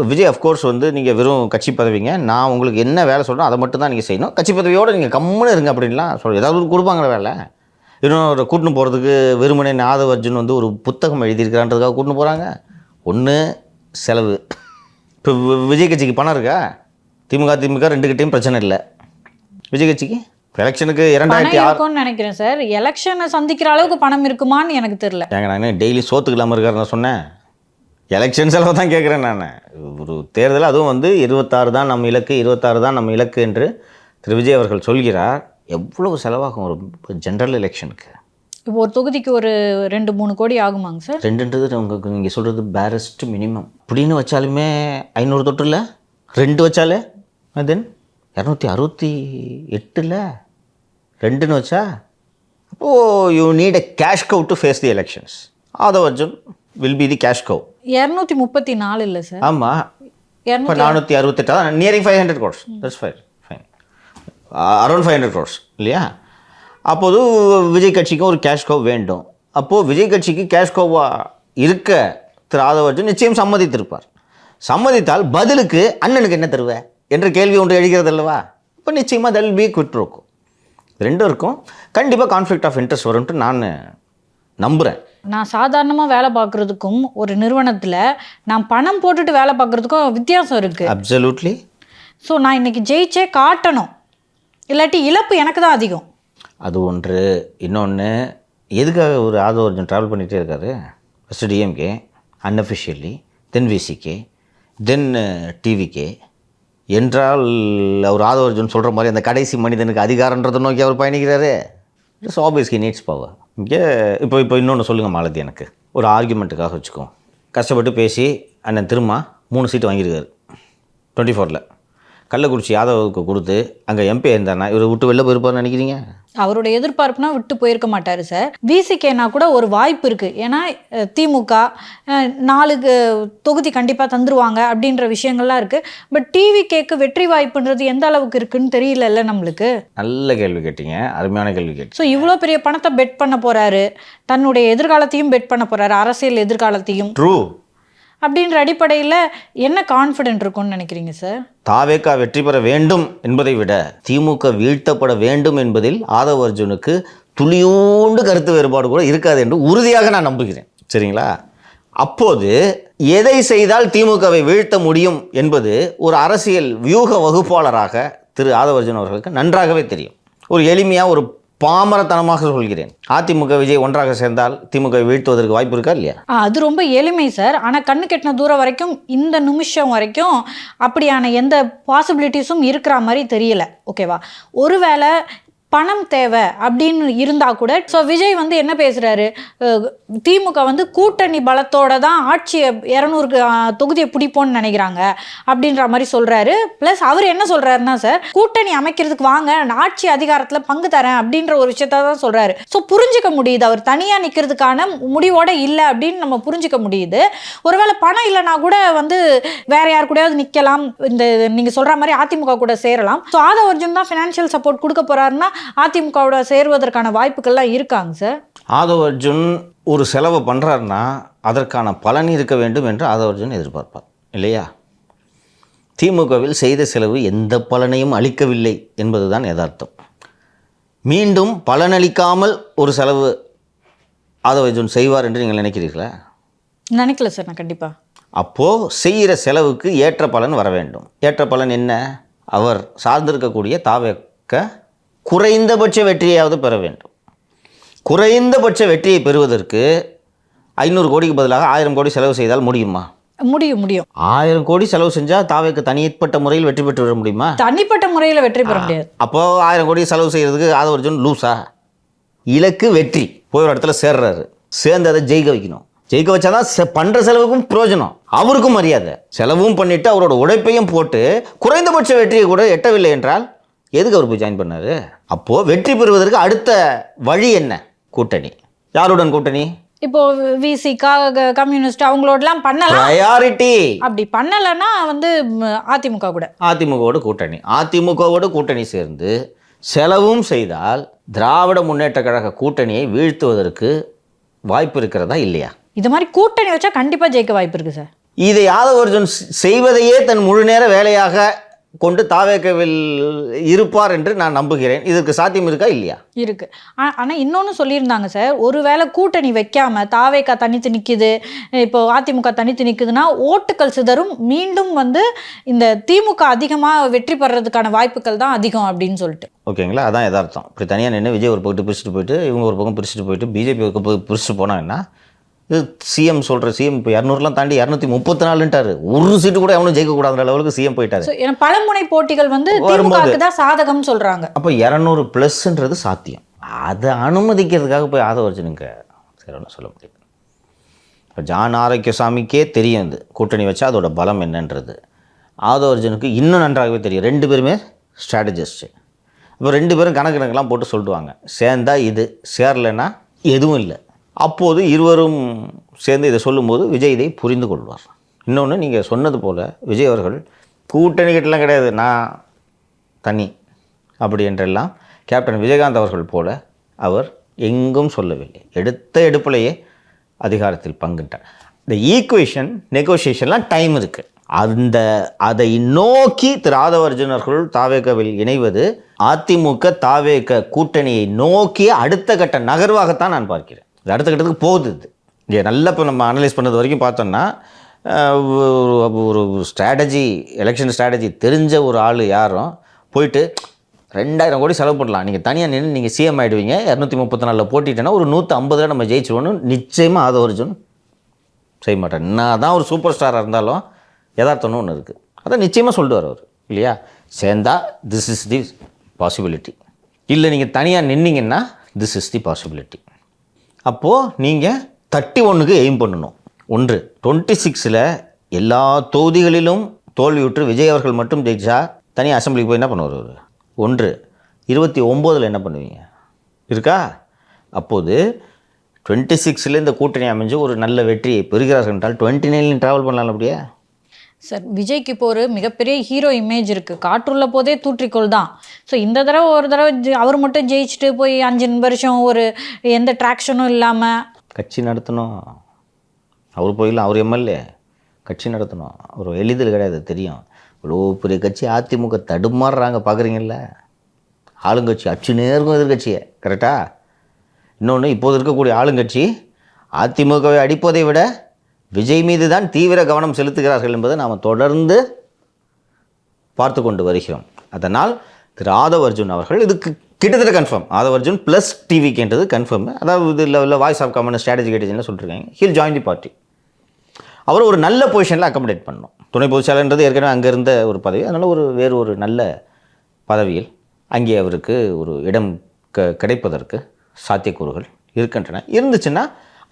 விஜய் அஃப்கோர்ஸ் வந்து நீங்கள் வெறும் கட்சி பதவிங்க, நான் உங்களுக்கு என்ன வேலை சொல்கிறேன் அதை மட்டும் தான் நீங்கள் செய்யணும், கட்சி பதவியோடு நீங்கள் கம்முன்னு இருங்க அப்படின்லாம் சொல்ல ஏதாவது கொடுப்பாங்களே வேலை. இன்னொரு கூட்டின்னு போகிறதுக்கு வெறுமனே ஆதவ் அர்ஜுன் வந்து ஒரு புத்தகம் எழுதியிருக்கிறான்றதுக்காக கூட்டின்னு போகிறாங்க. ஒன்று செலவு. இப்போ விஜய் கட்சிக்கு பணம் இருக்கா? திமுக 2 கிட்டையும் பிரச்சனை இல்லை. விஜய் கட்சிக்கு எலெக்ஷனுக்கு 2006 நினைக்கிறேன் சார். எலெக்ஷனை சந்திக்கிற அளவுக்கு பணம் இருக்குமான்னு எனக்கு தெரியல. ஏங்க நான் டெய்லி சோத்துக்கு இல்லாமல் இருக்காரு நான் சொன்னேன். எலெக்ஷன் செலவு தான் கேட்குறேன் நான். ஒரு தேர்தல், அதுவும் வந்து 26 தான் நம்ம இலக்கு, 26 தான் நம்ம இலக்கு என்று திரு விஜய் அவர்கள் சொல்கிறார். எவ்வளவு செலவாகும் ஒரு ஜென்ரல் எலெக்ஷனுக்கு? இப்போ ஒரு தொகுதிக்கு ஒரு 2-3 கோடி ஆகுமாங்க சார்? 2ன்றது உங்களுக்கு நீங்கள் சொல்கிறது பேரஸ்ட் மினிமம். அப்படின்னு வச்சாலுமே 500 தொட்டில் 2 வச்சாலே தென் 268 2ன்னு வச்சா அப்போது you need a cash cow to face the elections. Aadhav Arjun will be the cash cow. 234 இல்லை சார், ஆமாம், இப்போ 200. 468 தான், nearing 500 crores. That's fine, around 500 crores இல்லையா? அப்போது விஜய் கட்சிக்கும் ஒரு கேஷ் கோ வேண்டும். அப்போது விஜய் கட்சிக்கு கேஷ் கோவா இருக்க திரு ஆதவ அர்ஜுன் நிச்சயம் சம்மதித்திருப்பார். சம்மதித்தால் பதிலுக்கு அண்ணனுக்கு என்ன தருவ என்ற கேள்வி ஒன்று எழுகிறது அல்லவா? இப்போ நிச்சயமாக that will be quit bro. ரெண்டும் இருக்கும், கண்டிப்பாக கான்ஃப்ளிக்ட் ஆஃப் இன்ட்ரெஸ்ட் வரும்ன்ட்டு நான் நம்புகிறேன். நான் சாதாரணமாக வேலை பார்க்குறதுக்கும் ஒரு நிறுவனத்தில் நான் பணம் போட்டுட்டு வேலை பார்க்குறதுக்கும் வித்தியாசம் இருக்குது. அப்சல்யூட்லி. ஸோ நான் இன்னைக்கு ஜெயிச்சே காட்டணும், இல்லாட்டி இழப்பு எனக்கு தான் அதிகம். அது ஒன்று. இன்னொன்று, எதுக்காக ஒரு ஆதவ அர்ஜுன் ட்ராவல் பண்ணிகிட்டே இருக்காரு? ஃபஸ்ட்டு டிஎம்கே, அன்அஃபிஷியலி, தென் விசிகே, தென் டிவிகே என்றால் அவர் ஆதவ அர்ஜுன் சொல்கிற மாதிரி அந்த கடைசி மனிதனுக்கு அதிகாரன்றதை நோக்கி அவர் பயணிக்கிறாரு. It's obviously needs power. இங்கே இப்போ இன்னொன்று சொல்லுங்கள் மாலதி, எனக்கு ஒரு ஆர்குமெண்ட்டுக்காக வச்சுக்கோ, கஷ்டப்பட்டு பேசி அண்ணன் திரும்ப 3 சீட்டு வாங்கியிருக்காரு 24ல். கள்ளக்குறிச்சி யாதவுக்கு கொடுத்து அங்கே எம்பி இருந்தாருன்னா இவர் விட்டு வெளில போயிருப்பார்னு நினைக்கிறீங்க? அவரோட எதிர்பார்ப்புனா விட்டு போயிருக்க மாட்டார் சார். விசிகேனா கூட ஒரு வாய்ப்பு இருக்குது, ஏன்னா திமுக 4 தொகுதி கண்டிப்பாக தந்துருவாங்க அப்படின்ற விஷயங்கள்லாம் இருக்குது. பட் டிவிகேக்கு வெற்றி வாய்ப்புன்றது எந்த அளவுக்கு இருக்குன்னு தெரியலல்ல நம்மளுக்கு. நல்ல கேள்வி கேட்டீங்க, அருமையான கேள்வி கேட்டீங்க. ஸோ இவ்வளோ பெரிய பணத்தை பெட் பண்ண போகிறாரு, தன்னுடைய எதிர்காலத்தையும் பெட் பண்ண போகிறாரு, அரசியல் எதிர்காலத்தையும். ட்ரூ. அப்படின்ற அடிப்படையில் என்ன கான்ஃபிடென்ட் இருக்கும்னு நினைக்கிறீங்க சார்? தாவேகா வெற்றி பெற வேண்டும் என்பதை விட திமுக வீழ்த்தப்பட வேண்டும் என்பதில் ஆதவ அர்ஜுனுக்கு துளியோண்டு கருத்து வேறுபாடு கூட இருக்காது என்று உறுதியாக நான் நம்புகிறேன். சரிங்களா? அப்போது எதை செய்தால் திமுகவை வீழ்த்த முடியும் என்பது ஒரு அரசியல் வியூக வகுப்பாளராக திரு ஆதவ அர்ஜுன் அவர்களுக்கு நன்றாகவே தெரியும். ஒரு எளிமையாக, ஒரு பாமரத்தனமாக சொல்கிறேன், அதிமுக விஜய் ஒன்றாக சேர்ந்தால் திமுக வீழ்த்துவதற்கு வாய்ப்பு இருக்கா இல்லையா? அது ரொம்ப எளிமை சார். ஆனால் கண்ணு கெட்டின தூரம் வரைக்கும், இந்த நிமிஷம் வரைக்கும் அப்படியான எந்த பாசிபிலிட்டிஸும் இருக்கிற மாதிரி தெரியல. ஓகேவா? ஒருவேளை பணம் தேவை அப்படின்னு இருந்தால் கூட, ஸோ விஜய் வந்து என்ன பேசுகிறாரு, திமுக வந்து கூட்டணி பலத்தோட தான் ஆட்சியை 200 தொகுதியை பிடிப்போன்னு நினைக்கிறாங்க அப்படின்ற மாதிரி சொல்கிறாரு. ப்ளஸ் அவர் என்ன சொல்கிறாருன்னா சார், கூட்டணி அமைக்கிறதுக்கு வாங்க, நான் ஆட்சி அதிகாரத்தில் பங்கு தரேன் அப்படின்ற ஒரு விஷயத்த தான் சொல்கிறாரு. ஸோ புரிஞ்சிக்க முடியுது, அவர் தனியாக நிற்கிறதுக்கான முடிவோடு இல்லை அப்படின்னு நம்ம புரிஞ்சிக்க முடியுது. ஒருவேளை பணம் இல்லைனா கூட வந்து வேற யார் கூடயாவது நிற்கலாம், இந்த நீங்கள் சொல்கிற மாதிரி அதிமுக கூட சேரலாம். ஸோ ஆதவ அர்ஜுன் தான் ஃபினான்ஷியல் சப்போர்ட் கொடுக்க போகிறாருன்னா அதிமுகவோட சேருவதற்கான வாய்ப்புகள்லாம் இருக்காங்க சார். ஆதவ அர்ஜுன் ஒரு செலவை பண்ணுறாருன்னா அதற்கான பலன் இருக்க வேண்டும் என்று ஆதவ அர்ஜுன் எதிர்பார்ப்பார் இல்லையா? திமுகவில் செய்த செலவு எந்த பலனையும் அளிக்கவில்லை என்பதுதான் யதார்த்தம். மீண்டும் பலனளிக்காமல் ஒரு செலவு ஆதவ அர்ஜுன் செய்வார் என்று நீங்கள் நினைக்கிறீர்களா? நினைக்கல சார் நான் கண்டிப்பாக. அப்போது செய்கிற செலவுக்கு ஏற்ற பலன் வர வேண்டும். ஏற்ற பலன் என்ன? அவர் சார்ந்திருக்கக்கூடிய தாவேக குறைந்தபட்ச வெற்றியாவது பெற வேண்டும். குறைந்தபட்ச வெற்றியை பெறுவதற்கு 500 கோடிக்கு பதிலாக 1000 கோடி செலவு செய்தால் முடியுமா? முடியும். 1000 கோடி செலவு செஞ்சால் தாவேக்கு தனிப்பட்ட முறையில் வெற்றி பெற்று வர முடியுமா? தனிப்பட்ட முறையில் வெற்றி பெற முடியாது. அப்போது 1000 கோடி செலவு செய்கிறதுக்கு ஆதவ அர்ஜுன் லூஸா? இலக்கு வெற்றி, போய் ஒரு இடத்துல சேர்றாரு, சேர்ந்து அதை ஜெயிக்க வைக்கணும். ஜெயிக்க வச்சாதான் பண்ணுற செலவுக்கும் பிரயோஜனம், அவருக்கும் மரியாதை. செலவும் பண்ணிவிட்டு அவரோட உழைப்பையும் போட்டு குறைந்தபட்ச வெற்றியை கூட எட்டவில்லை என்றால் எதுக்கு அவர் போய் ஜாயின் பண்ணாரு? அப்போது வெற்றி பெறுவதற்கு அடுத்த வழி என்ன? கூட்டணி. யாருடன் கூட்டணி? இப்போ விசிகா, கம்யூனிஸ்ட் அவங்களோடலாம் பண்ணலாம், ப்ரையாரிட்டி. அப்படி பண்ணலைன்னா வந்து அதிமுகவோட கூட்டணி. அதிமுகவோட கூட்டணி சேர்ந்து செலவும் செய்தால் திராவிட முன்னேற்ற கழக கூட்டணியை வீழ்த்துவதற்கு வாய்ப்பு இருக்கிறதா இல்லையா? இது மாதிரி கூட்டணி வச்சா கண்டிப்பாக ஜெயிக்க வாய்ப்பு இருக்குது சார். இதை ஆதவ அர்ஜுன் செய்வதையே தன் முழு நேர வேலையாக கொண்டு தாவேகவில் இருப்பார் என்று நான் நம்புகிறேன். இதற்கு சாத்தியம் இருக்கா இல்லையா? இருக்கு. ஆனால் இன்னொன்று சொல்லியிருந்தாங்க சார், ஒருவேளை கூட்டணி வைக்காம தாவேகா தனித்து நிற்குது, இப்போ அதிமுக தனித்து நிற்குதுன்னா ஓட்டுக்கள் சிதறும், மீண்டும் வந்து இந்த திமுக அதிகமாக வெற்றி பெறதுக்கான வாய்ப்புகள் தான் அதிகம் அப்படின்னு சொல்லிட்டு. ஓகேங்களா? அதான் எதார்த்தம். இப்படி தனியாக நின்று விஜய் ஒரு பக்கம் பிரிச்சுட்டு போயிட்டு, இவங்க ஒரு பக்கம் பிரிச்சுட்டு போயிட்டு, பிஜேபி ஒரு பக்கம் பிரிச்சுட்டு போனாங்கன்னா, இது சிஎம் சொல்கிற சிஎம் இப்போ 200லாம் தாண்டி 234ன்ட்டாரு. ஒரு சீட்டு கூட எவனும் ஜெயிக்கக்கூடாத லெவலுக்கு சிஎம் போயிட்டாரு. பலமுனை போட்டிகள் வந்து திமுகவுக்கு தான் சாதகம் சொல்கிறாங்க. அப்போ 200+ன்றது சாத்தியம். அதை அனுமதிக்கிறதுக்காக போய் ஆதவ அர்ஜுனுங்க சரி ஒன்றும் சொல்ல முடியாது. இப்போ ஜான் ஆரோக்கியசாமிக்கே தெரியும் இது கூட்டணி வச்சா அதோட பலம் என்னன்றது. ஆதவ அர்ஜுனுக்கு இன்னும் நன்றாகவே தெரியும். 2 பேருமே ஸ்ட்ராட்டஜிஸ்ட்டு. இப்போ 2 பேரும் கணக்கெல்லாம் போட்டு சொல்லிடுவாங்க, சேர்ந்தா இது, சேரலைன்னா எதுவும் இல்லை. அப்போது இருவரும் சேர்ந்து இதை சொல்லும்போது விஜய் இதை புரிந்து கொள்வார். இன்னொன்று, நீங்கள் சொன்னது போல் விஜய் அவர்கள் கூட்டணி கிட்டலாம் கிடையாது, நான் தனி அப்படி என்றெல்லாம் கேப்டன் விஜயகாந்த் அவர்கள் போல அவர் எங்கும் சொல்லவில்லை. எடுப்பிலேயே அதிகாரத்தில் பங்குட்டார். இந்த ஈக்குவேஷன் நெகோசியேஷன்லாம் டைம் இருக்குது. அதை நோக்கி திரு ஆதவ அர்ஜுன் அவர்கள் தாவேகவில் இணைவது அதிமுக தாவேக கூட்டணியை நோக்கிய அடுத்த கட்ட நகர்வாகத்தான் நான் பார்க்கிறேன். இது அடுத்த கட்டத்துக்கு போகுது. இது இங்கே நல்லா இப்போ நம்ம அனலைஸ் பண்ணது வரைக்கும் பார்த்தோம்னா ஒரு ஸ்ட்ராட்டஜி, எலெக்ஷன் ஸ்ட்ராட்டஜி தெரிஞ்ச ஒரு ஆள் யாரும் போயிட்டு 2000 கோடி செலவு பண்ணலாம், நீங்கள் தனியாக நின்று நீங்கள் சிஎம் ஆகிடுவீங்க, 234 போட்டிட்டேன்னா ஒரு 150 நம்ம ஜெயிச்சிருவோன்னு நிச்சயமாக ஆதவ அர்ஜுன் செய்ய மாட்டேன். நான் தான் ஒரு சூப்பர் ஸ்டாராக இருந்தாலும் யதார்த்தம்னு ஒன்று இருக்குது, அதை நிச்சயமாக சொல்லிட்டு அவர் இல்லையா. சேர்ந்தா திஸ் இஸ் தி பாசிபிலிட்டி, இல்லை நீங்கள் தனியாக நின்னீங்கன்னா திஸ் இஸ் தி பாசிபிலிட்டி. அப்போது நீங்கள் 31க்கு எய்ம் பண்ணணும். 26ல் எல்லா தொகுதிகளிலும் தோல்வியுற்று விஜய் அவர்கள் மட்டும் ஜெயிச்சா தனியாக அசம்பிளிக்கு போய் என்ன பண்ணுவார்? 29ல் என்ன பண்ணுவீங்க இருக்கா? அப்போது 26ல் இந்த கூட்டணி அமைஞ்சு ஒரு நல்ல வெற்றியை பெறுகிறார்கள் என்றால் 29 ட்ராவல் பண்ணலாம். அப்படியே சார், விஜய்க்கு இப்போ ஒரு மிகப்பெரிய ஹீரோ இமேஜ் இருக்குது, காற்றுள்ள போதே தூற்றிக்கொள் தான். ஸோ இந்த தடவை ஒரு தடவை அவர் மட்டும் ஜெயிச்சுட்டு போய் 5 வருஷம் ஒரு எந்த ட்ராக்ஷனும் இல்லாமல் கட்சி நடத்தணும். அவர் போயிடலாம், அவர் எம்எல்ஏ, கட்சி நடத்தணும். அவர் எளிதில் கிடையாது, தெரியும். இவ்வளோ பெரிய கட்சி அதிமுக தடுமாறுறாங்க பார்க்குறீங்கள. ஆளுங்கட்சி அச்சுனே இருக்கும் எதிர்கட்சியை, கரெக்டாக. இன்னொன்று, இப்போது இருக்கக்கூடிய ஆளுங்கட்சி அதிமுகவை அடிப்பதை விட விஜய் மீது தான் தீவிர கவனம் செலுத்துகிறார்கள் என்பதை நாம் தொடர்ந்து பார்த்து கொண்டு வருகிறோம். அதனால் திரு ஆதவ அர்ஜுன் அவர்கள் இதுக்கு கிட்டத்தட்ட கன்ஃபார்ம், ஆதவ அர்ஜுன் ப்ளஸ் டிவிக்குன்றது கன்ஃபார்ம். அதாவது இல்லை வாய்ஸ் ஆஃப் காமன் ஸ்ட்ராட்டஜி கேட்டேஜின்னு சொல்லிட்டுருக்காங்க. He'll join the party. அவர் ஒரு நல்ல பொசிஷனில் அக்கமடேட் பண்ணணும். துணை பொதுச்செயலாளர்ன்றது ஏற்கனவே அங்கே இருந்த ஒரு பதவி, அதனால் வேறு ஒரு நல்ல பதவியில் அங்கே அவருக்கு ஒரு இடம் கிடைப்பதற்கு சாத்தியக்கூறுகள் இருக்கின்றன. இருந்துச்சுன்னா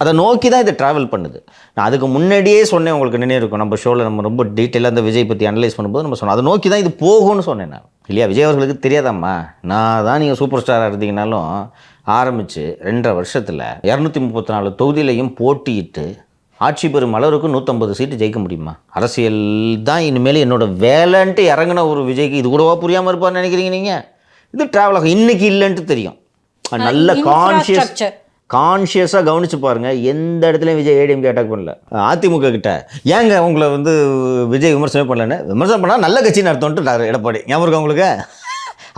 அதை நோக்கி தான் இதை ட்ராவல் பண்ணுது. நான் அதுக்கு முன்னாடியே சொன்னேன், உங்களுக்கு நினைவு இருக்கும், நம்ம ஷோவில் நம்ம ரொம்ப டீட்டெயிலாக அந்த விஜய் பற்றி அனலைஸ் பண்ணும்போது நம்ம சொன்னோம், அதை நோக்கி தான் இது போகும்னு சொன்னேன் நான் இல்லையா. விஜய் அவர்களுக்கு தெரியாதாம்மா, நான் தான் நீங்கள் சூப்பர் ஸ்டாராக இருந்தீங்கனாலும் ஆரம்பித்து 2.5 வருஷத்தில் 234 தொகுதியிலையும் போட்டியிட்டு ஆட்சி பெறும் அளவுக்கு 150 சீட்டு ஜெயிக்க முடியுமா? அரசியல் தான் இனிமேல் என்னோட வேலைன்ட்டு இறங்கின ஒரு விஜய்க்கு இது கூடவா புரியாமல் இருப்பார்னு நினைக்கிறீங்க நீங்கள்? இது ட்ராவல் ஆகும். இன்றைக்கி இல்லைன்ட்டு தெரியும். நல்ல கான்ஷியஸாக கவனித்து பாருங்கள். எந்த இடத்துலையும் விஜய் ஏடிஎம்கே அட்டாக் பண்ணல. அதிமுக கிட்ட ஏங்க உங்களை விஜய் விமர்சனம் பண்ணலன்னு, விமர்சனம் பண்ணால் நல்ல கட்சின்னு அர்த்தம்ட்டு எடப்பாடி ஞாபகம் இருக்கா உங்களுக்கு?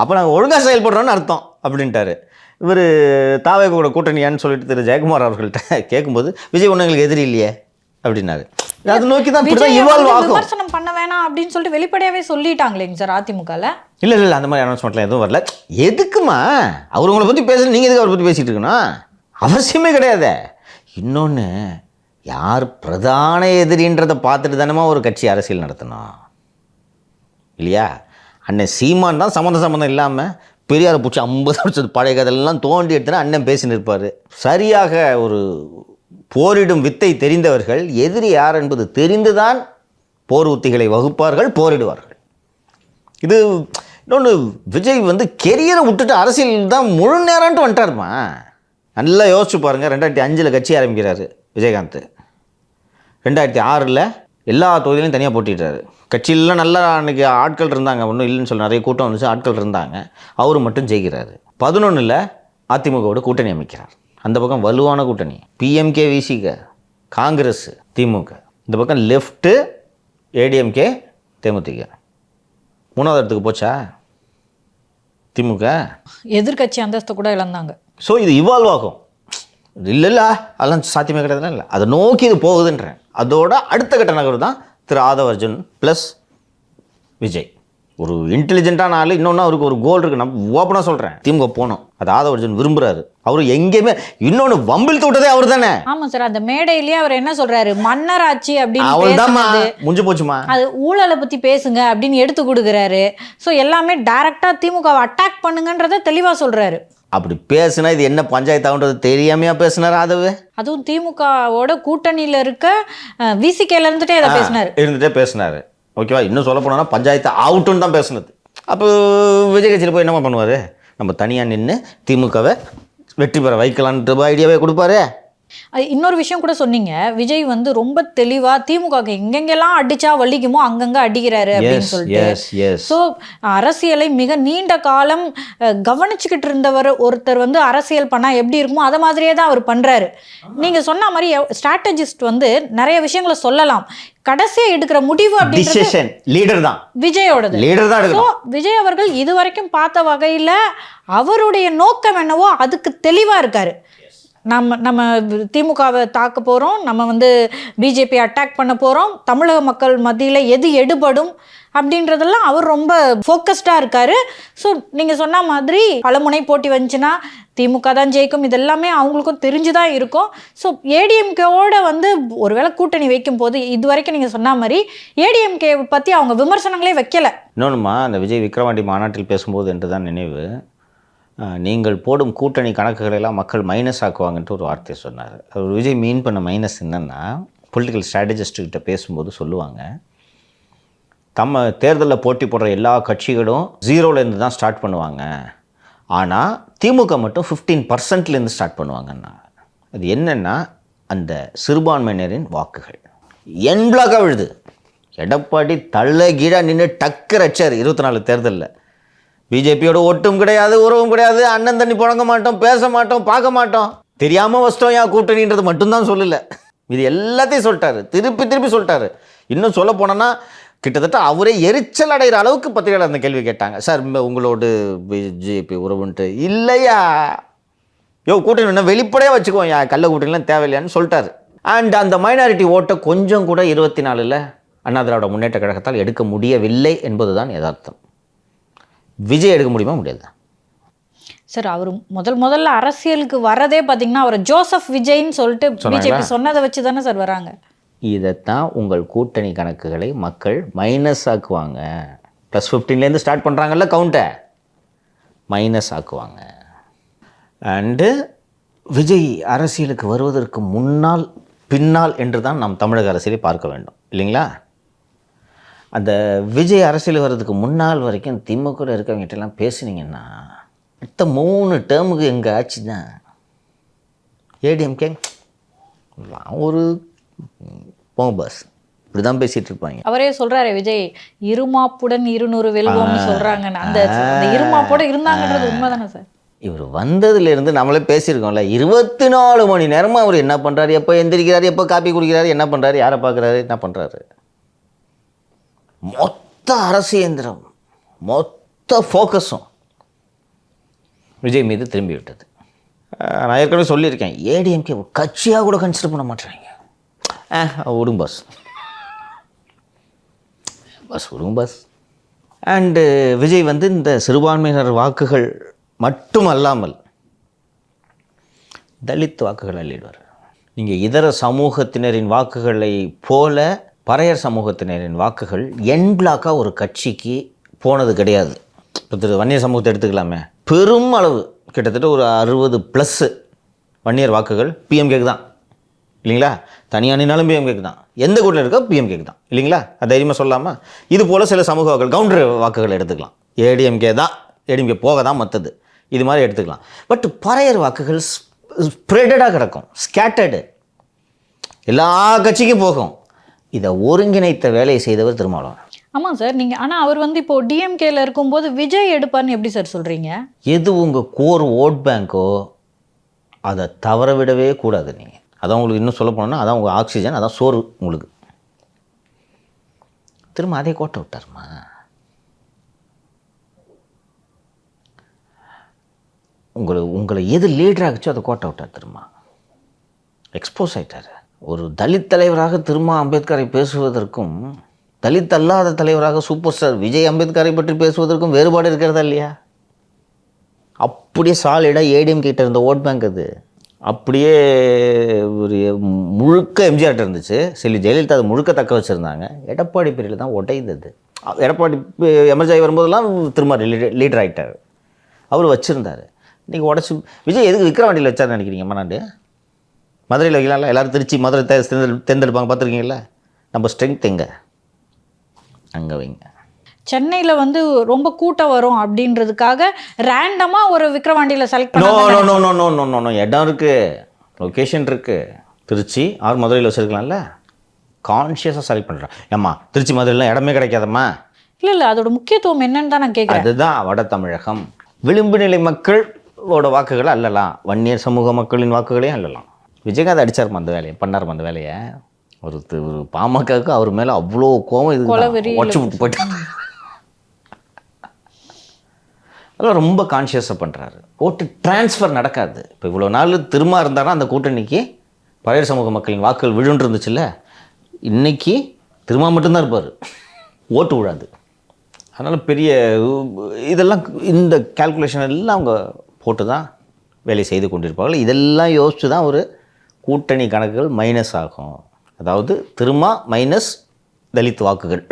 அப்போ நாங்கள் ஒழுங்காக செயல்படுறோன்னு அர்த்தம் அப்படின்ட்டாரு. இவர் தாவேகோட கூட்டணியான்னு சொல்லிட்டு திரு ஜெயக்குமார் அவர்கள்ட்ட கேட்கும்போது விஜய் ஒன்று எங்களுக்கு எதிரி இல்லையே அப்படின்னாரு. அது நோக்கி தான் இவால்வ் ஆகும். விமர்சனம் பண்ண வேணாம் அப்படின்னு சொல்லிட்டு வெளிப்படையாகவே சொல்லிட்டாங்களேங்க சார் அதிமுகவில். இல்லை அந்த மாதிரி அனௌன்ஸ்மெண்ட்லாம் எதுவும் வரல. எதுக்குமா அவர் உங்களை பற்றி பேசுறது, நீங்கள் எதுக்கு அவரை பற்றி பேசிகிட்டு இருக்கணும்? அவசியமே கிடையாது. இன்னொன்று, யார் பிரதான எதிரின்றதை பார்த்துட்டு தானேமா ஒரு கட்சி அரசியல் நடத்தணும் இல்லையா? அண்ணன் சீமான் தான் சம்மந்தம் இல்லாமல் பெரியாரை பிடிச்சி 50 வருஷத்து பழைய கதையெல்லாம் தோண்டி எடுத்துனா அண்ணன் பேசின்னு இருப்பார். சரியாக ஒரு போரிடும் வித்தை தெரிந்தவர்கள் எதிரி யார் என்பது தெரிந்துதான் போர் உத்திகளை வகுப்பார்கள், போரிடுவார்கள். இது இன்னொன்று, விஜய் கெரியரை விட்டுட்டு அரசியல் தான் முழு நேரம்ட்டு வந்துட்டாருமா. நல்லா யோசிச்சு பாருங்கள். 2005 கட்சி ஆரம்பிக்கிறாரு விஜயகாந்த். 2006 எல்லா தொகுதியிலையும் தனியாக போட்டிடுறாரு. கட்சியிலலாம் நல்லா அன்றைக்கி ஆட்கள் இருந்தாங்க, ஒன்றும் இல்லைன்னு சொல்ல, நிறைய கூட்டம் வந்துச்சு, ஆட்கள் இருந்தாங்க. அவர் மட்டும் ஜெயிக்கிறாரு. 11 அதிமுகவோட கூட்டணி அமைக்கிறார். அந்த பக்கம் வலுவான கூட்டணி, பிஎம்கே விசிக, காங்கிரஸ், திமுக. இந்த பக்கம் லெஃப்ட்டு ஏடிஎம்கே, தேமுதிக. 3வது இடத்துக்கு போச்சா திமுக? எதிர்கட்சி அந்தஸ்தை கூட இழந்தாங்க. ஸோ இது இவால்வ் ஆகும். இல்லை அதெல்லாம் சாத்தியமே கிடையாதுலாம் இல்லை, அதை நோக்கி இது போகுதுன்றேன். அதோட அடுத்த கட்ட நகர் தான் திரு ஆதவ அர்ஜுன் ப்ளஸ் விஜய். ஒரு இன்டெலிஜென்ட்டான ஆள். இன்னொன்று, அவருக்கு ஒரு கோல் இருக்குது. நான் ஓப்பனாக சொல்கிறேன், திமுக போகணும், அது ஆதவ அர்ஜுன் விரும்புகிறாரு. அவர் எங்கேயுமே இன்னொன்று வம்பில் தோட்டதே அவர் தானே. ஆமாம் சார், அந்த மேடையிலேயே அவர் என்ன சொல்கிறாரு, மன்னராட்சி அப்படின்னு அவள் தான் முடிஞ்சு போச்சுமா, அது ஊழலை பற்றி பேசுங்க அப்படின்னு எடுத்து கொடுக்குறாரு. ஸோ எல்லாமே டைரெக்டாக திமுகவை அட்டாக் பண்ணுங்கன்றதை தெளிவாக சொல்கிறாரு. அப்படி பேசுனா இது என்ன பஞ்சாயத்தாகன்றது தெரியாமையா பேசினார் ஆதவ்? அதுவும் திமுகவோட கூட்டணியில் இருக்க விசிகேல இருந்துட்டே பேசினார். ஓகேவா? இன்னும் சொல்ல போனோன்னா பஞ்சாயத்து அவுட்டுன்னு தான் பேசுனது. அப்போ விஜய் கட்சியில் போய் என்னமா பண்ணுவார்? நம்ம தனியாக நின்று திமுகவை வெற்றி பெற வைக்கலான்ற ஐடியாவே கொடுப்பாரு. இன்னொரு விஷயம் கூட சொன்னீங்க, விஜய் வந்து ரொம்ப தெளிவா திமுகவுக்கு எங்கெங்கெல்லாம் அடிச்சா வலிக்குமோ அங்கங்க அடிக்கிறாரு அப்படின்னு சொல்லிட்டு. ஸோ அரசியலை மிக நீண்ட காலம் கவனிச்சுக்கிட்டு இருந்தவர் ஒருத்தர் வந்து அரசியல் பண்ணா எப்படி இருக்குமோ அதை மாதிரியே தான் அவர் பண்றாரு. நீங்க சொன்ன மாதிரி ஸ்ட்ராட்டஜிஸ்ட் வந்து நிறைய விஷயங்களை சொல்லலாம், கடைசியா எடுக்கிற முடிவு அப்படின்றது லீடர் தான், விஜயோடது. விஜய் அவர்கள் இதுவரைக்கும் பார்த்த வகையில அவருடைய நோக்கம் என்னவோ அதுக்கு தெளிவா இருக்காரு. நம்ம திமுகவை தாக்க போகிறோம், நம்ம வந்து பிஜேபி அட்டாக் பண்ண போகிறோம், தமிழக மக்கள் மத்தியில் எது எடுபடும் அப்படின்றதெல்லாம் அவர் ரொம்ப ஃபோக்கஸ்டாக இருக்கார். ஸோ நீங்கள் சொன்ன மாதிரி பலமுனை போட்டி வந்துச்சுன்னா திமுக தான் ஜெயிக்கும், இதெல்லாமே அவங்களுக்கும் தெரிஞ்சு தான் இருக்கும். ஸோ ஏடிஎம்கேவோட வந்து ஒருவேளை கூட்டணி வைக்கும் போது இது வரைக்கும் நீங்கள் சொன்ன மாதிரி ஏடிஎம்கே பற்றி அவங்க விமர்சனங்களே வைக்கலை. இன்னொன்றுமா, அந்த விஜய் விக்ரவாண்டி மாநாட்டில் பேசும்போது என்று தான் நினைவு, நீங்கள் போடும் கூட்டணி கணக்குகளெல்லாம் மக்கள் மைனஸ் ஆக்குவாங்கன்ட்டு ஒரு வார்த்தையை சொன்னார். அவர் விஜய் மீன் பண்ண மைனஸ் என்னென்னா, பொலிட்டிக்கல் ஸ்ட்ராட்டஜிஸ்ட்டுக்கிட்ட பேசும்போது சொல்லுவாங்க, தேர்தலில் போட்டி போடுற எல்லா கட்சிகளும் 0லேருந்து தான் ஸ்டார்ட் பண்ணுவாங்க, ஆனால் திமுக மட்டும் 15%லேருந்து ஸ்டார்ட் பண்ணுவாங்கன்னா. அது என்னென்னா, அந்த சிறுபான்மையினரின் வாக்குகள் என் பிளாக்காக விழுது. எடப்பாடி தள்ளகீழாக நின்று டக்கர் அடிச்சார் 24 தேர்தலில். பிஜேபியோட ஒட்டும் கிடையாது, உறவும் கிடையாது, அண்ணன் தண்ணி புழங்க மாட்டோம், பேச மாட்டோம், பார்க்க மாட்டோம், தெரியாமல் வச்சிட்டோம் ஏன் கூட்டணின்றது மட்டும்தான் சொல்லலை, இது எல்லாத்தையும் சொல்லிட்டாரு, திருப்பி சொல்லிட்டாரு. இன்னும் சொல்ல போனோன்னா கிட்டத்தட்ட அவரே எரிச்சல் அடைகிற அளவுக்கு பத்திரிகையாளர் அந்த கேள்வி கேட்டாங்க, சார் உங்களோட பிஜேபி உறவுன்ட்டு. இல்லையா, கூட்டணி என்ன வெளிப்படையாக வச்சுக்குவோம், கள்ள கூட்டணிலாம் தேவையில்லையான்னு சொல்லிட்டாரு. அண்ட் அந்த மைனாரிட்டி ஓட்டை கொஞ்சம் கூட 24 அண்ணா திராவிட முன்னேற்ற கழகத்தால் எடுக்க முடியவில்லை என்பதுதான் யதார்த்தம். விஜய் எடுக்க முடியுமா? முடியாது சார். அவர் முதல்ல அரசியலுக்கு வரதே பார்த்தீங்கன்னா அவர் ஜோசப் விஜய்ன்னு சொல்லிட்டு பிஜேபி சொன்னதை வச்சு தானே சார் வராங்க. இதைத்தான் உங்கள் கூட்டணி கணக்குகளை மக்கள் மைனஸ் ஆக்குவாங்க. +15லேருந்து ஸ்டார்ட் பண்ணுறாங்கல்ல கவுண்ட்டை, மைனஸ் ஆக்குவாங்க. அண்டு விஜய் அரசியலுக்கு வருவதற்கு முன்னால் பின்னால் என்று தான் நாம் தமிழக அரசியலை பார்க்க வேண்டும் இல்லைங்களா? அந்த விஜய் அரசியல் வர்றதுக்கு முன்னால் வரைக்கும் திமுக இருக்கவங்ககிட்டலாம் பேசுனீங்கன்னா அடுத்த 3 டேர்முக்கு எங்கள் ஆட்சி தான். ஏடிஎம்கே ஒரு போங்க பஸ், இப்படி தான் பேசிகிட்டு இருப்பாங்க. அவரே சொல்கிறாரு விஜய், இருமாப்புடன் 200 வெல்வோம்னு சொல்கிறாங்க. அந்த இருமாப்போட இருந்தாங்கன்றது உண்மை தானே சார்? இவர் வந்ததுலேருந்து நம்மளே பேசியிருக்கோம்ல, 24 மணி நேரமாக அவர் என்ன பண்ணுறாரு, எப்போ எந்திரிக்கிறாரு, எப்போ காப்பி குடிக்கிறாரு, என்ன பண்ணுறாரு, யாரை பார்க்குறாரு, என்ன பண்ணுறாரு, மொத்த அரசு இயந்திரம், மொத்த ஃபோக்கஸும் விஜய் மீது திரும்பி விட்டது. நான் ஏற்கனவே சொல்லியிருக்கேன், ஏடிஎம்கே கட்சியாக கூட கன்சிடர் பண்ண மாட்டேறாங்க. விடுங்க பஸ் விடுங்க பஸ். அண்டு விஜய் வந்து இந்த சிறுபான்மையினர் வாக்குகள் மட்டும் அல்லாமல் தலித் வாக்குகள் அள்ளிடுவார். நீங்கள் இதர சமூகத்தினரின் வாக்குகளை போல பறையர் சமூகத்தினரின் வாக்குகள் என் பிளாக்காக ஒரு கட்சிக்கு போனது கிடையாது. இப்போ திரு வன்னியர் சமூகத்தை எடுத்துக்கலாமே, பெரும் அளவு கிட்டத்தட்ட ஒரு 60+ வன்னியர் வாக்குகள் பிஎம்கேக்கு தான் இல்லைங்களா? தனியாக நின்னாலும் பிஎம்கேக்கு தான், எந்த கூட்டில் இருக்கோ பிஎம்கேக்கு தான் இல்லைங்களா? அது தைரியமாக சொல்லாமல். இது போல் சில சமூக வாக்குகள் கவுண்டர் வாக்குகள் எடுத்துக்கலாம், ஏடிஎம்கே தான், ஏடிஎம்கே போக தான் மற்றது, இது மாதிரி எடுத்துக்கலாம். பட் பறையர் வாக்குகள் ஸ்ப்ரெடடாக கிடக்கும், ஸ்கேட்டர்டு, எல்லா கட்சிக்கும் போகும். இதை ஒருங்கிணைத்த வேலையை செய்தவர் திருமாவளவன். ஆமாம் சார். நீங்கள் ஆனால் அவர் வந்து இப்போது டிஎம்கேல இருக்கும்போது விஜய் எடுப்பார்னு எப்படி சார் சொல்கிறீங்க? எது உங்கள் கோர் ஓட் பேங்கோ அதை தவற விடவே கூடாது. நீங்கள் அதான் உங்களுக்கு இன்னும் சொல்ல போனோன்னா அதான் உங்கள் ஆக்சிஜன், அதான் சோறு உங்களுக்கு. திரும்ப அதே கோட்டை விட்டாருமா. உங்களை எது லீடர் ஆகிச்சோ அதை கோட்டை விட்டார். திரும்ப எக்ஸ்போஸ் ஆகிட்டார். ஒரு தலித் தலைவராக திரும்ப அம்பேத்கரை பேசுவதற்கும் தலித் அல்லாத தலைவராக சூப்பர் ஸ்டார் விஜய் அம்பேத்கரை பற்றி பேசுவதற்கும் வேறுபாடு இருக்கிறதா இல்லையா? அப்படியே சாலிடாக ஏடிஎம் கிட்ட இருந்த ஓட் பேங்க் அது அப்படியே ஒரு முழுக்க எம்ஜிஆர்ட்ட இருந்துச்சு. ஜெயலலிதா அது முழுக்க தக்க வச்சுருந்தாங்க. எடப்பாடி பீரியடில் தான் உடைந்தது. எடப்பாடி எமர்ஜி ஆகி வரும்போதெல்லாம் திரும்ப லீடர் ஆகிட்டார். அவர் வச்சுருந்தார். இன்றைக்கி உடச்சி விஜய் எதுக்கு விக்ரவாண்டியில் வச்சார்னு நினைக்கிறீங்க? மாநாடு மதுரையில் வைக்கலாம்ல, எல்லோரும் திருச்சி மதுரை தேர்ந்தெடுப்பாங்க, பார்த்துருக்கீங்களா? நம்ம ஸ்ட்ரென்த் எங்கே, அங்கே வைங்க. சென்னையில் வந்து ரொம்ப கூட்டம் வரும் அப்படின்றதுக்காக ரேண்டமாக ஒரு விக்ரவாண்டியில் செலக்ட் பண்ண. நோ இடம் இருக்குது. லொக்கேஷன் இருக்குது, திருச்சி ஆர் மதுரையில் வச்சுருக்கலாம்ல. கான்ஷியஸாக செலக்ட் பண்ணுறான். ஏம்மா திருச்சி மதுரைலாம் இடமே கிடைக்காதம்மா. இல்லை அதோட முக்கியத்துவம் என்னன்னு தான் நான் கேட்குறேன். அதுதான் வட தமிழகம். விளிம்பு நிலை மக்களோட வாக்குகளை அல்லலாம், வன்னியர் சமூக மக்களின் வாக்குகளையும் அல்லலாம். விஜயகாந்த் அடித்தார்மா அந்த வேலையை, பண்ணார்மா அந்த வேலையை. ஒரு பாமகவுக்கு அவர் மேலே அவ்வளோ கோவம், இது உடச்சி விட்டு போயிட்டாங்க. அதெல்லாம் ரொம்ப கான்ஷியஸாக பண்ணுறாரு. ஓட்டு டிரான்ஸ்ஃபர் நடக்காது. இப்போ இவ்வளோ நாள் திரும்ப இருந்தாலும் அந்த கூட்டணிக்கு பழைய சமூக மக்களின் வாக்குகள் விழுன்று இருந்துச்சுல்ல, இன்றைக்கி திரும்ப மட்டும்தான் இருப்பார், ஓட்டு விழாது. அதனால் பெரிய இதெல்லாம் இந்த கால்குலேஷன் எல்லாம் அவங்க போட்டு தான் வேலை செய்து கொண்டிருப்பார்கள். இதெல்லாம் யோசித்து தான் ஒரு கூட்டணி கணக்குகள் மைனஸ் ஆகும். அதாவது திருமா மைனஸ் தலித் வாக்குகள்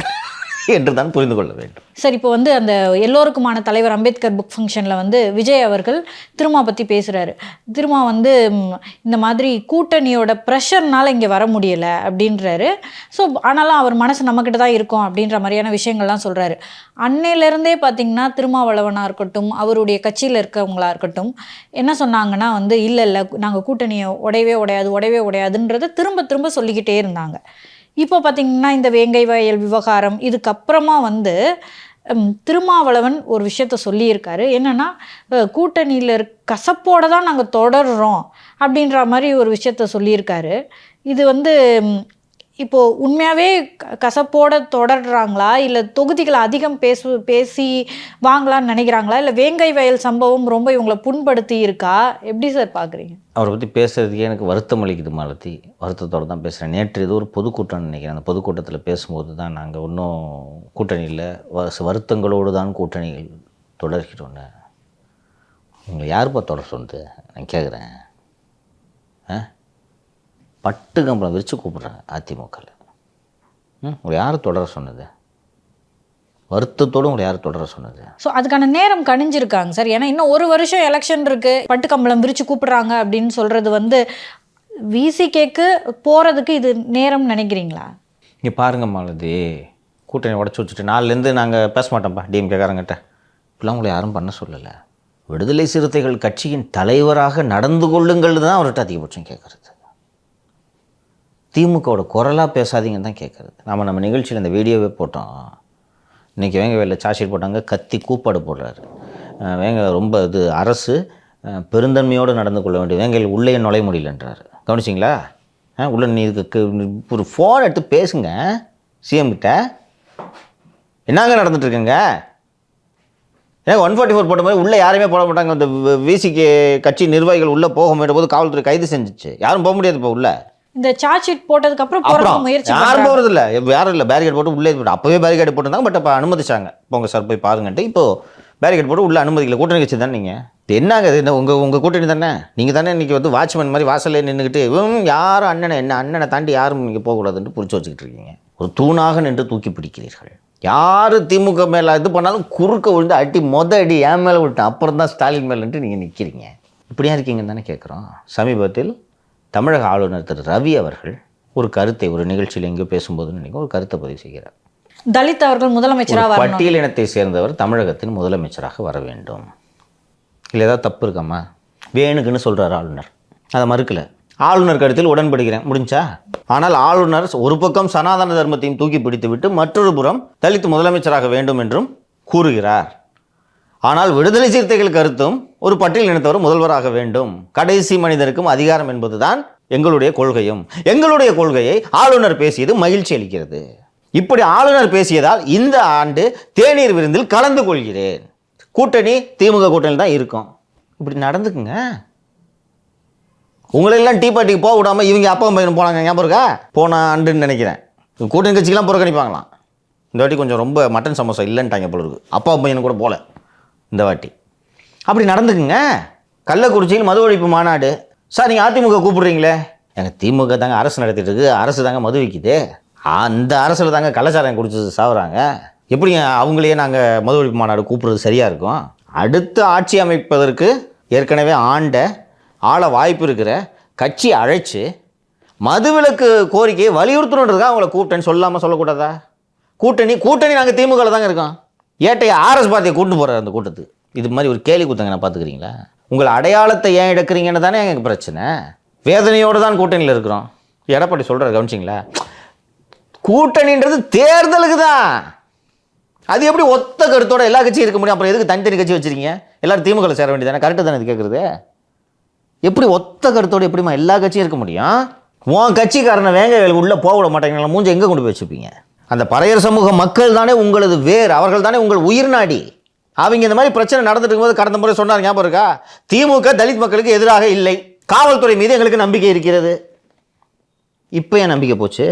என்று தான் புரிந்து கொள்ள வேண்டும். சரி, இப்போ வந்து அந்த எல்லோருக்குமான தலைவர் அம்பேத்கர் புக் ஃபங்க்ஷனில் வந்து விஜய் அவர்கள் திருமா பற்றி பேசுகிறாரு. திருமா வந்து இந்த மாதிரி கூட்டணியோட ப்ரெஷர்னால் இங்கே வர முடியலை அப்படின்றாரு. ஸோ ஆனாலும் அவர் மனசு நம்மக்கிட்ட தான் இருக்கும் அப்படின்ற மாதிரியான விஷயங்கள்லாம் சொல்கிறாரு. அன்னையிலேருந்தே பார்த்திங்கன்னா திருமாவளவனாக இருக்கட்டும், அவருடைய கட்சியில் இருக்கவங்களா இருக்கட்டும், என்ன சொன்னாங்கன்னா வந்து இல்லை நாங்கள் கூட்டணியை உடையவே உடையாதுன்றதை திரும்ப திரும்ப சொல்லிக்கிட்டே இருந்தாங்க. இப்போ பார்த்திங்கன்னா இந்த வேங்கை வயல் விவகாரம் இதுக்கப்புறமா வந்து திருமாவளவன் ஒரு விஷயத்த சொல்லியிருக்காரு. என்னென்னா கூட்டணியில் கசப்போடு தான் நாங்கள் தொடர்றோம் அப்படின்ற மாதிரி ஒரு விஷயத்த சொல்லியிருக்காரு. இது வந்து இப்போது உண்மையாகவே கசப்போடு தொடர்றாங்களா, இல்லை தொகுதிகளை அதிகம் பேசி வாங்கலான்னு நினைக்கிறாங்களா, இல்லை வேங்கை வயல் சம்பவம் ரொம்ப இவங்களை புண்படுத்தி இருக்கா? எப்படி சார் பார்க்குறீங்க? அவரை பற்றி பேசுகிறதுக்கே எனக்கு வருத்தம் அளிக்குது மாலதி. வருத்தத்தோடு தான் பேசுகிறேன். நேற்று ஏதோ ஒரு பொதுக்கூட்டம்னு நினைக்கிறேன். அந்த பொதுக்கூட்டத்தில் பேசும்போது தான் நாங்கள் இன்னும் கூட்டணியில் வருத்தங்களோடு தான் கூட்டணிகள் தொடர்கிறோன்னு. உங்களை யாருப்பா தொடர் சொன்னது நான் கேட்குறேன். பட்டு கம்பளம் விரித்து கூப்பிட்றாங்க அதிமுகவில். உங்களை யார் தொடர சொன்னது? வருத்தத்தோடு உங்களை யார் தொடர சொன்னது? ஸோ அதுக்கான நேரம் கணிஞ்சிருக்காங்க சார். ஏன்னா இன்னும் ஒரு வருஷம் எலெக்ஷன் இருக்குது, பட்டு கம்பளம் விரித்து கூப்பிட்றாங்க அப்படின்னு சொல்கிறது வந்து விசிகேக்கு போகிறதுக்கு இது நேரம் நினைக்கிறீங்களா? இங்கே பாருங்க மாலதி, கூட்டணி உடச்சி வச்சுட்டு நாலுலேருந்து நாங்கள் பேச மாட்டோம்ப்பா டிஎம்கேக்காரங்கிட்ட, இப்படிலாம் உங்களை யாரும் பண்ண சொல்லலை. விடுதலை சிறுத்தைகள் கட்சியின் தலைவராக நடந்து கொள்ளுங்கள் தான் அவர்கிட்ட அதிகபட்சம் கேட்குறது. திமுகவோட குரலாக பேசாதீங்கன்னு தான் கேட்குறது. நம்ம நிகழ்ச்சியில் இந்த வீடியோவே போட்டோம். இன்றைக்கி வேங்க வேலை சார்ஜ் போட்டாங்க, கத்தி கூப்பாடு போடுறாரு. வேங்க ரொம்ப இது அரசு பெருந்தன்மையோடு நடந்து கொள்ள வேண்டிய, வேங்கையில் உள்ளே நுழைய முடியலன்றாரு. கவனிச்சிங்களா? உள்ள நீ இதுக்கு ஒரு ஃபோன் எடுத்து பேசுங்க சிஎம்கிட்ட. என்னங்க நடந்துட்டுருக்குங்க? ஏன் 144 போட்ட மாதிரி உள்ளே யாருமே போட மாட்டாங்க. அந்த விசிகே கட்சி நிர்வாகிகள் உள்ளே போக மாட்ட போது காவல்துறை கைது செஞ்சிச்சு. யாரும் போக முடியாது இப்போ உள்ள. இந்த சார்ஜ் ஷீட் போட்டதுக்கப்புறம் முயற்சி யாரும் போகிறது இல்லை, யாரும் இல்லை. பேரிகேட் போட்டு உள்ளே போட்டு அப்போவே பேரிகேட் போட்டிருந்தாங்க. பட் அப்போ அனுமதிச்சாங்க, போங்க சார் போய் பாருங்கன்ட்டு. இப்போது பேரிகேட் போட்டு உள்ளே அனுமதிக்கல. கூட்டணி கட்சி தானே நீங்கள்? என்னங்க இது? என்ன உங்கள் கூட்டணி தானே? நீங்கள் தானே இன்றைக்கி வந்து வாட்ச்மேன் மாதிரி வாசல்லே நின்றுக்கிட்டு யாரும் அண்ணனை தாண்டி யாரும் நீங்கள் போகக்கூடாதுன்ட்டு பிடிச்சி வச்சுக்கிட்டு இருக்கீங்க. ஒரு தூணாக நின்று தூக்கி பிடிக்கிறீர்கள். யார் திமுக மேலே இது பண்ணாலும் குறுக்க விழுந்து அடி அடி என் மேலே விட்டேன், அப்புறம் தான் ஸ்டாலின் மேலேன்ட்டு நீங்கள் நிற்கிறீங்க. இப்படியா இருக்கீங்கன்னு தானே கேட்குறோம். சமீபத்தில் தமிழக ஆளுநர் திரு ரவி அவர்கள் ஒரு கருத்தை ஒரு நிகழ்ச்சியில் எங்கேயோ பேசும்போது ஒரு கருத்தை பதிவு செய்கிறார். தலித் அவர்கள் முதலமைச்சராக பட்டியல் இனத்தை சேர்ந்தவர் தமிழகத்தின் முதலமைச்சராக வர வேண்டும். இல்லை ஏதாவது தப்பு இருக்காமா? வேணுக்குன்னு சொல்கிறார் ஆளுநர். அதை மறுக்கலை. ஆளுநர் கருத்தில் உடன்படுகிறேன், முடிஞ்சா. ஆனால் ஆளுநர் ஒரு பக்கம் சனாதன தர்மத்தையும் தூக்கி பிடித்து விட்டு மற்றொரு புறம் தலித் முதலமைச்சராக வேண்டும் என்றும் கூறுகிறார். ஆனால் விடுதலை சிறுத்தைகள் கருத்தும் ஒரு பட்டியல் இனத்தவர் முதல்வராக வேண்டும், கடைசி மனிதருக்கும் அதிகாரம் என்பதுதான் எங்களுடைய கொள்கையும். எங்களுடைய கொள்கையை ஆளுநர் பேசியது மகிழ்ச்சி அளிக்கிறது. இப்படி ஆளுநர் பேசியதால் இந்த ஆண்டு தேநீர் விருந்தில் கலந்து கொள்கிறேன். கூட்டணி திமுக கூட்டணி தான் இருக்கும். இப்படி நடந்துக்குங்க. உங்களெல்லாம் டீ பார்ட்டிக்கு போக விடாமல் இவங்க அப்பா பையன் போனாங்க, ஞாபகம் இருக்கா? போன ஆண்டுன்னு நினைக்கிறேன். கூட்டணி கட்சிக்கெலாம் புறக்கணிப்பாங்களாம். இந்த வாட்டி கொஞ்சம் ரொம்ப மட்டன் சமோசா இல்லைன்ட்டாங்க போல இருக்கு. அப்பா பையனு கூட போகல இந்த வாட்டி. அப்படி நடந்துக்குங்க. கள்ளக்குறிச்சியில் மது ஒழிப்பு மாநாடு. சார் நீங்கள் அதிமுக கூப்பிடுறீங்களே, எங்கள் திமுக தாங்க அரசு நடத்திட்டு இருக்கு, அரசு தாங்க மது விற்கிது, அந்த அரசில் தாங்க கள்ளச்சாராயம் குடிச்சு சாவுறாங்க, எப்படிங்க அவங்களையே நாங்கள் மது ஒழிப்பு மாநாடு கூப்பிட்றது சரியாக இருக்கும்? அடுத்து ஆட்சி அமைப்பதற்கு ஏற்கனவே ஆள வாய்ப்பு இருக்கிற கட்சி அழைச்சி மதுவிலக்கு கோரிக்கையை வலியுறுத்தணுன்றதுக்காக அவங்கள கூப்பிட்டேன்னு சொல்லாமல் சொல்லக்கூடாதா? கூட்டணி நாங்கள் திமுகவில் தாங்க இருக்கோம். ஏட்டையை ஆர்எஸ் பார்ட்டியை கூட்டு போகிறார் அந்த கூட்டத்துக்கு. இது மாதிரி ஒரு கேலி கூத்தங்க நான் பார்த்துக்கிறீங்களா? உங்களை அடையாளத்தை ஏன் எடுக்கிறீங்கன்னு தானே எங்களுக்கு பிரச்சனை. வேதனையோடு தான் கூட்டணியில் இருக்கிறோம். எடப்பாடி சொல்கிறார், கவனிச்சிங்களா? கூட்டணின்றது தேர்தலுக்கு தான். அது எப்படி ஒத்த கருத்தோட எல்லா கட்சியும் இருக்க முடியும்? அப்புறம் எதுக்கு தனித்தனி கட்சி வச்சிருக்கீங்க? எல்லாரும் திமுக சேர வேண்டியதானே? கரெக்டு தானே இது கேட்குறது? எப்படி ஒத்த கருத்தோடு எப்படிமா எல்லா கட்சியும் இருக்க முடியும்? உன் கட்சிக்காரனை வேங்க உள்ளே போக விட மாட்டேங்களா? மூஞ்ச எங்கே கொண்டு போய் வச்சுப்பீங்க? அந்த பறையர் சமூக மக்கள் தானே உங்களது வேர், அவர்கள் தானே உங்கள் உயிர் நாடி. அவங்க இந்த மாதிரி பிரச்சனை நடந்துட்டு இருக்கும்போது கடந்த முறை சொன்னார், ஞாபகம் இருக்கா? திமுக தலித் மக்களுக்கு எதிராக இல்லை, காவல்துறை மீது எங்களுக்கு நம்பிக்கை இருக்கிறது. இப்போ ஏன் நம்பிக்கை போச்சு?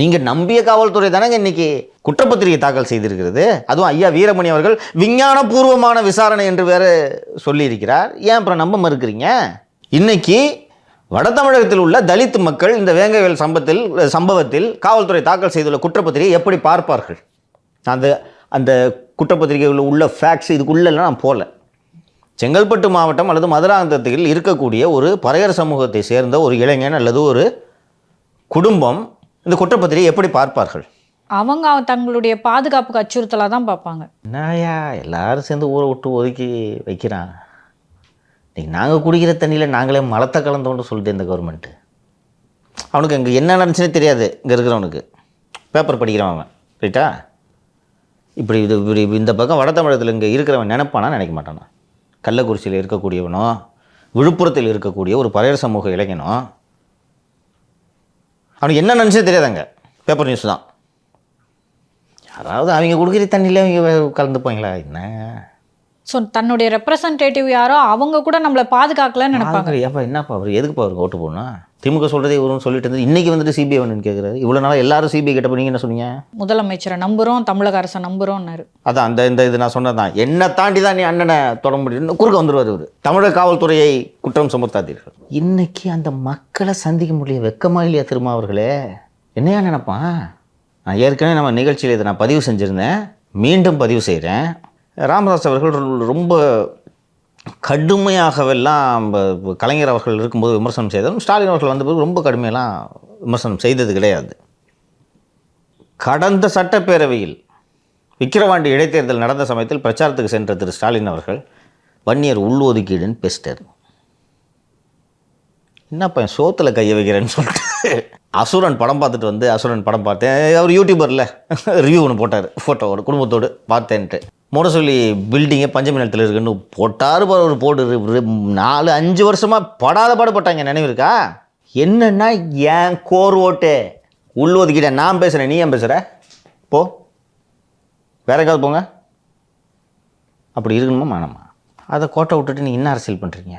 நீங்கள் நம்பிய காவல்துறை தானேங்க இன்னைக்கு குற்றப்பத்திரிகை தாக்கல் செய்திருக்கிறது. அதுவும் ஐயா வீரமணி அவர்கள் விஞ்ஞானபூர்வமான விசாரணை என்று வேறு சொல்லியிருக்கிறார். ஏன் அப்புறம் நம்ப மறுக்கிறீங்க? இன்னைக்கு வட தமிழகத்தில் உள்ள தலித் மக்கள் இந்த வேங்கவேல் சம்பவத்தில் காவல்துறை தாக்கல் செய்துள்ள குற்றப்பத்திரிகை எப்படி பார்ப்பார்கள்? அந்த குற்றப்பத்திரிகையில் உள்ள ஃபேக்ட்ஸ் இதுக்குள்ளெல்லாம் நான் போகல. செங்கல்பட்டு மாவட்டம் அல்லது மதுராந்தகத்தில் இருக்கக்கூடிய ஒரு பறையர் சமூகத்தை சேர்ந்த ஒரு இளைஞன் அல்லது ஒரு குடும்பம் இந்த குற்றப்பத்திரிகை எப்படி பார்ப்பார்கள்? அவங்க தங்களுடைய பாதுகாப்புக்கு அச்சுறுத்தலாக தான் பார்ப்பாங்க. என்னையா எல்லாரும் சேர்ந்து ஊரை விட்டு ஒதுக்கி வைக்கிறான். இன்றைக்கி நாங்கள் குடிக்கிற தண்ணியில் நாங்களே மலத்தை கலந்தோன்னு சொல்லிட்டு இந்த கவர்மெண்ட்டு. அவனுக்கு இங்கே என்ன நடந்துச்சுன்னே தெரியாது. இங்கே இருக்கிறவனுக்கு பேப்பர் படிக்கிறவன் ரைட்டா? இப்படி இந்த பக்கம் வட தமிழகத்தில் இங்கே இருக்கிறவன் நினைப்பானா? நினைக்க மாட்டானா? கள்ளக்குறிச்சியில் இருக்கக்கூடியவனோ விழுப்புரத்தில் இருக்கக்கூடிய ஒரு பறையர் சமூக இளைஞனோ அவனுக்கு என்ன நினச்சே தெரியாதாங்க. பேப்பர் நியூஸ் தான். அதாவது அவங்க குடிக்கிற தண்ணியில் அவங்க கலந்துப்பாங்களா என்ன? ஸோ தன்னுடைய ரெப்ரசன்டேட்டிவ் யாரோ அவங்க கூட நம்மளை பாதுகாக்கலன்னு நினைப்பாங்க. ஏப்பா என்னப்பா அவர் எதுக்குப்பா அவருக்கு ஓட்டு போடணும்? திமுக சொல்கிறதே இவரும் சொல்லிட்டு இருந்தது. இன்றைக்கி வந்துட்டு சிபிஐ வேணும்னு கேட்குறாரு. இவ்வளோ நாளாக எல்லாரும் சிபிஐ கேட்டப்போ நீங்கள் என்ன சொன்னீங்க? முதலமைச்சரை நம்புகிறோம், தமிழக அரசை நம்புகிறோம்னாரு. அதான் இந்த இது நான் சொன்னது தான். என்ன தாண்டி தான் நீ அண்ணனை தொட முடியும்? குறுக்க வந்துடுவார் இவர். தமிழக காவல்துறையை குற்றம் சுமத்தாதீர்கள். இன்னைக்கு அந்த மக்களை சந்திக்க முடியல. வெக்கமா இல்லையா திருமாவர்களே? என்னையா நினைப்பான்? நான் ஏற்கனவே நம்ம நிகழ்ச்சியில் இதை நான் பதிவு செஞ்சுருந்தேன், மீண்டும் பதிவு செய்கிறேன். ராமதாஸ் அவர்கள் ரொம்ப கடுமையாகவெல்லாம் கலைஞர் அவர்கள் இருக்கும்போது விமர்சனம் செய்தாலும் ஸ்டாலின் அவர்கள் வந்தபோது ரொம்ப கடுமையெல்லாம் விமர்சனம் செய்தது கிடையாது. கடந்த சட்டப்பேரவையில் விக்கிரவாண்டி இடைத்தேர்தல் நடந்த சமயத்தில் பிரச்சாரத்துக்கு சென்ற திரு ஸ்டாலின் அவர்கள் வன்னியர் உள்ஒதுக்கீடுன்னு பேசிட்டார். என்னப்பா என் சோத்தில் கையை வைக்கிறேன்னு சொல்லிட்டு அசுரன் படம் பார்த்துட்டு வந்து அசுரன் படம் பார்த்தேன். அவர் யூடியூபரில் ரிவ்யூ ஒன்று போட்டார், ஃபோட்டோவோட குடும்பத்தோடு பார்த்தேன்ட்டு. முரசொலி பில்டிங்கே பஞ்சமி நிலத்தில் இருக்குன்னு போட்டார். ஒரு போடு 4-5 வருஷமாக படாத பாடுபட்டாங்க. நினைவு இருக்கா? என்னென்னா என் கோர் ஓட்டு உள்ஒதுக்கீட நான் பேசுகிறேன், நீ ஏன் பேசுகிற? போ வேற எங்காவது போங்க. அப்படி இருக்கணுமா வேணாமா? அதை கோட்டை விட்டுட்டு நீங்கள் என்ன அரசியல் பண்ணுறீங்க?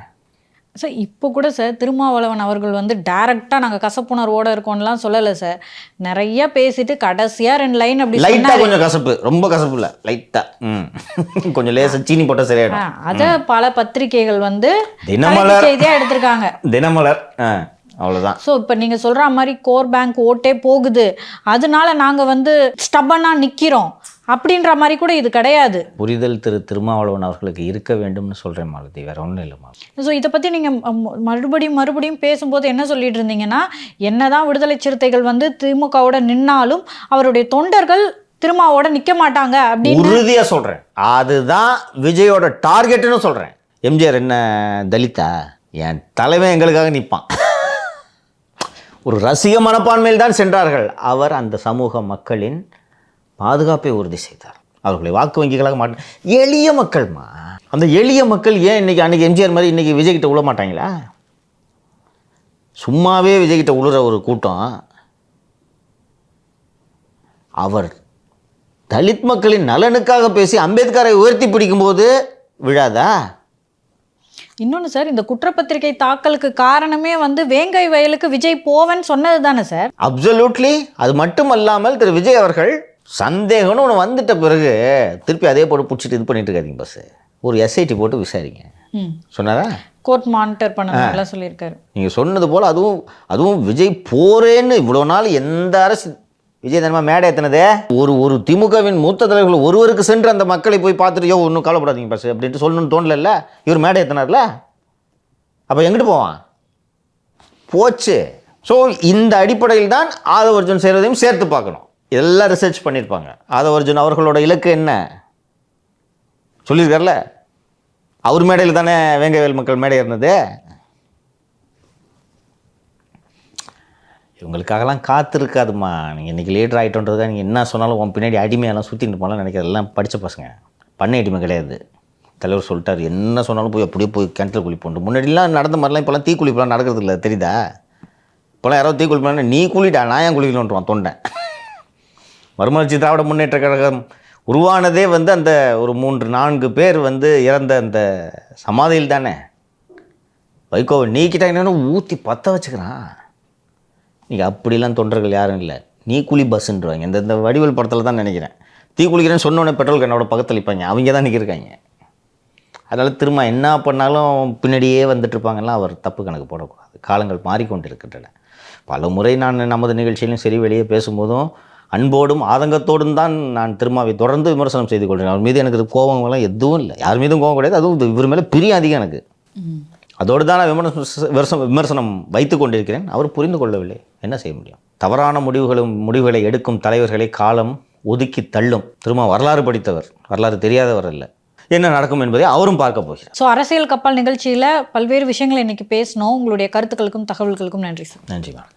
சார் இப்போ கூட சார் திருமாவளவன் அவர்கள் வந்து டைரெக்டாக நாங்கள் கசப்புணர்வோடு இருக்கோம்லாம் சொல்லலை சார். நிறைய பேசிட்டு கடைசியாக 2 லைன் அப்படி லைட்டாக கொஞ்சம் கசப்பு, ரொம்ப கசப்பு இல்லை, லைட்டாக கொஞ்சம் லேசாக சீனி போட்ட சரியாயிடும். அதை பல பத்திரிகைகள் வந்து தினமலர் செய்தியாக எடுத்திருக்காங்க. தினமலர் அவ்வளோதான். ஸோ இப்போ நீங்கள் சொல்கிற மாதிரி கோர் பேங்க் ஓட்டே போகுது, அதனால நாங்கள் வந்து ஸ்டப்பனாக நிற்கிறோம் அப்படின்ற மாதிரி கூட இது கிடையாது. புரிதல் திருமாவளவன் அவர்களுக்கு இருக்க வேண்டும்னு சொல்கிறேன் மாலதி, வேற ஒன்றும் இல்லைம்மா. ஸோ இதை பற்றி நீங்கள் மறுபடியும் பேசும்போது என்ன சொல்லிட்டு இருந்தீங்கன்னா, என்னதான் விடுதலை சிறுத்தைகள் வந்து திமுகவோட நின்னாலும் அவருடைய தொண்டர்கள் திருமாவோட நிற்க மாட்டாங்க அப்படின்னு உறுதியாக சொல்கிறேன். அதுதான் விஜயோட டார்கெட்டுன்னு சொல்கிறேன். எம்ஜிஆர் என்ன தலித்தா? என் தலைவன் எங்களுக்காக நிற்பான். ஒரு ரசிக மனப்பான்மையில் தான் சென்றார்கள். அவர் அந்த சமூக மக்களின் பாதுகாப்பை உறுதி செய்தார். அவர்களை வாக்கு வங்கிகளாக மாட்ட எளிய மக்கள்மா. அந்த எளிய மக்கள் ஏன் இன்னைக்கு அன்றைக்கி எம்ஜிஆர் மாதிரி இன்றைக்கி விஜய்கிட்ட உள்ள மாட்டாங்களா? சும்மாவே விஜய்கிட்ட உழுற ஒரு கூட்டம். அவர் தலித் மக்களின் நலனுக்காக பேசி அம்பேத்கரை உயர்த்தி பிடிக்கும்போது விழாதா? இன்னொன்று சார், இந்த குற்றப்பத்திரிகை தாக்கலுக்கு காரணமே வந்து வேங்கை வயலுக்கு விஜய் போவேன்னு சொன்னது தானே சார்? அப்சல்யூட்லி. அது மட்டும் அல்லாமல் திரு விஜய் அவர்கள் சந்தேகம்னு ஒன்று வந்துட்ட பிறகு திருப்பி அதே போட்டு பிடிச்சிட்டு இது பண்ணிட்டு இருக்காதிங்க. பஸ் ஒரு எஸ்ஐடி போட்டு விசாரிங்க சொன்னாரா? கோர்ட் மானிட்டர் பண்ணலாம் சொல்லியிருக்காரு. நீங்கள் சொன்னது போல் அதுவும் விஜய் போறேன்னு இவ்வளோ நாள் எந்த அரசு விஜய் தனமா மேடை எத்தினதே ஒரு திமுகவின் மூத்த தலைவர்கள் ஒருவருக்கு சென்று அந்த மக்களை போய் பார்த்துட்டு ஒன்றும் கவலைப்படாதீங்க பஸ் அப்படின்ட்டு சொல்லணும்னு தோணல. இவர் மேடை எத்தினார்ல, அப்போ எங்கிட்டு போவான்? போச்சு. ஸோ இந்த அடிப்படையில் தான் ஆதவ அர்ஜுன் செய்கிறதையும் சேர்த்து பார்க்கணும். எல்லாம் ரிசர்ச் பண்ணியிருப்பாங்க. ஆதவ அர்ஜுன் அவர்களோட இலக்கு என்ன சொல்லியிருக்கார்ல, அவர் மேடையில் தானே வேங்கவேல் மக்கள் மேடை இருந்தது. இவங்களுக்காகலாம் காத்திருக்காதுமா. நீங்கள் இன்றைக்கி லீடர் ஆகிட்டோன்றதுக்காக நீங்கள் என்ன சொன்னாலும் உன் பின்னாடி அடிமையெல்லாம் சுற்றிட்டு போகலாம் நினைக்கிறது எல்லாம் படித்த பசங்க. பண்ணை அடிமை கிடையாது. தலைவர் சொல்லிட்டார், என்ன சொன்னாலும் போய் அப்படியே போய் கிணத்துல குளிப்போண்டு. முன்னாடிலாம் நடந்த மாதிரிலாம் இப்போலாம் தீ குளிப்பெல்லாம் நடக்கிறது இல்லை, தெரியுதா? இப்போலாம் யாராவது தீ குளிப்பாங்க, நீ குளிடா நான் ஏன் குளிக்கணுன்றான் தொண்டை. மறுமலர்ச்சி திராவிட முன்னேற்ற கழகம் உருவானதே வந்து அந்த ஒரு 3-4 பேர் வந்து இறந்த அந்த சமாதியில் தானே. வைகோவை நீக்கிட்டாங்கன்னு ஊற்றி பற்ற வச்சுக்கிறான். நீங்கள் அப்படிலாம் தொண்டர்கள் யாரும் இல்லை. நீ குழி பஸ்ஸுன்றவாங்க. இந்த வடிவேல் படத்தில் தான் நினைக்கிறேன். தீ குளிக்கிறேன்னு சொன்னோன்னே பெட்ரோல் கண்ணோட பக்கத்தில் நிற்பாங்க. அவங்க தான் நிற்கிருக்காங்க. அதனால் திரும்ப என்ன பண்ணாலும் பின்னாடியே வந்துட்டுருப்பாங்கலாம். அவர் தப்பு கணக்கு போடக்கூடாது. காலங்கள் மாறிக்கொண்டு இருக்கின்றன. பல முறை நான் நமது நிகழ்ச்சியிலும் சரி வெளியே பேசும்போதும் அன்போடும் ஆதங்கத்தோடும் தான் நான் திருமாவை தொடர்ந்து விமர்சனம் செய்து கொள்கிறேன். அவர் மீது எனக்கு கோபங்கள்லாம் எதுவும் இல்லை. யார் மீதும் கோபம் கிடையாது. அதுவும் இவர் மேலே பிரியம் அதிகம் எனக்கு. அதோடு தான் நான் விமர்சனம் வைத்து கொண்டிருக்கிறேன். அவர் புரிந்து கொள்ளவில்லை. என்ன செய்ய முடியும்? தவறான முடிவுகளை எடுக்கும் தலைவர்களை காலம் ஒதுக்கி தள்ளும். திரும்ப வரலாறு படித்தவர், வரலாறு தெரியாதவர் அல்ல. என்ன நடக்கும் என்பதை அவரும் பார்க்க போகிறார். ஸோ அரசியல் கப்பல் நிகழ்ச்சியில் பல்வேறு விஷயங்களை இன்னைக்கு பேசணும். உங்களுடைய கருத்துக்களுக்கும் தகவல்களுக்கும் நன்றி சார். நன்றி மேம்.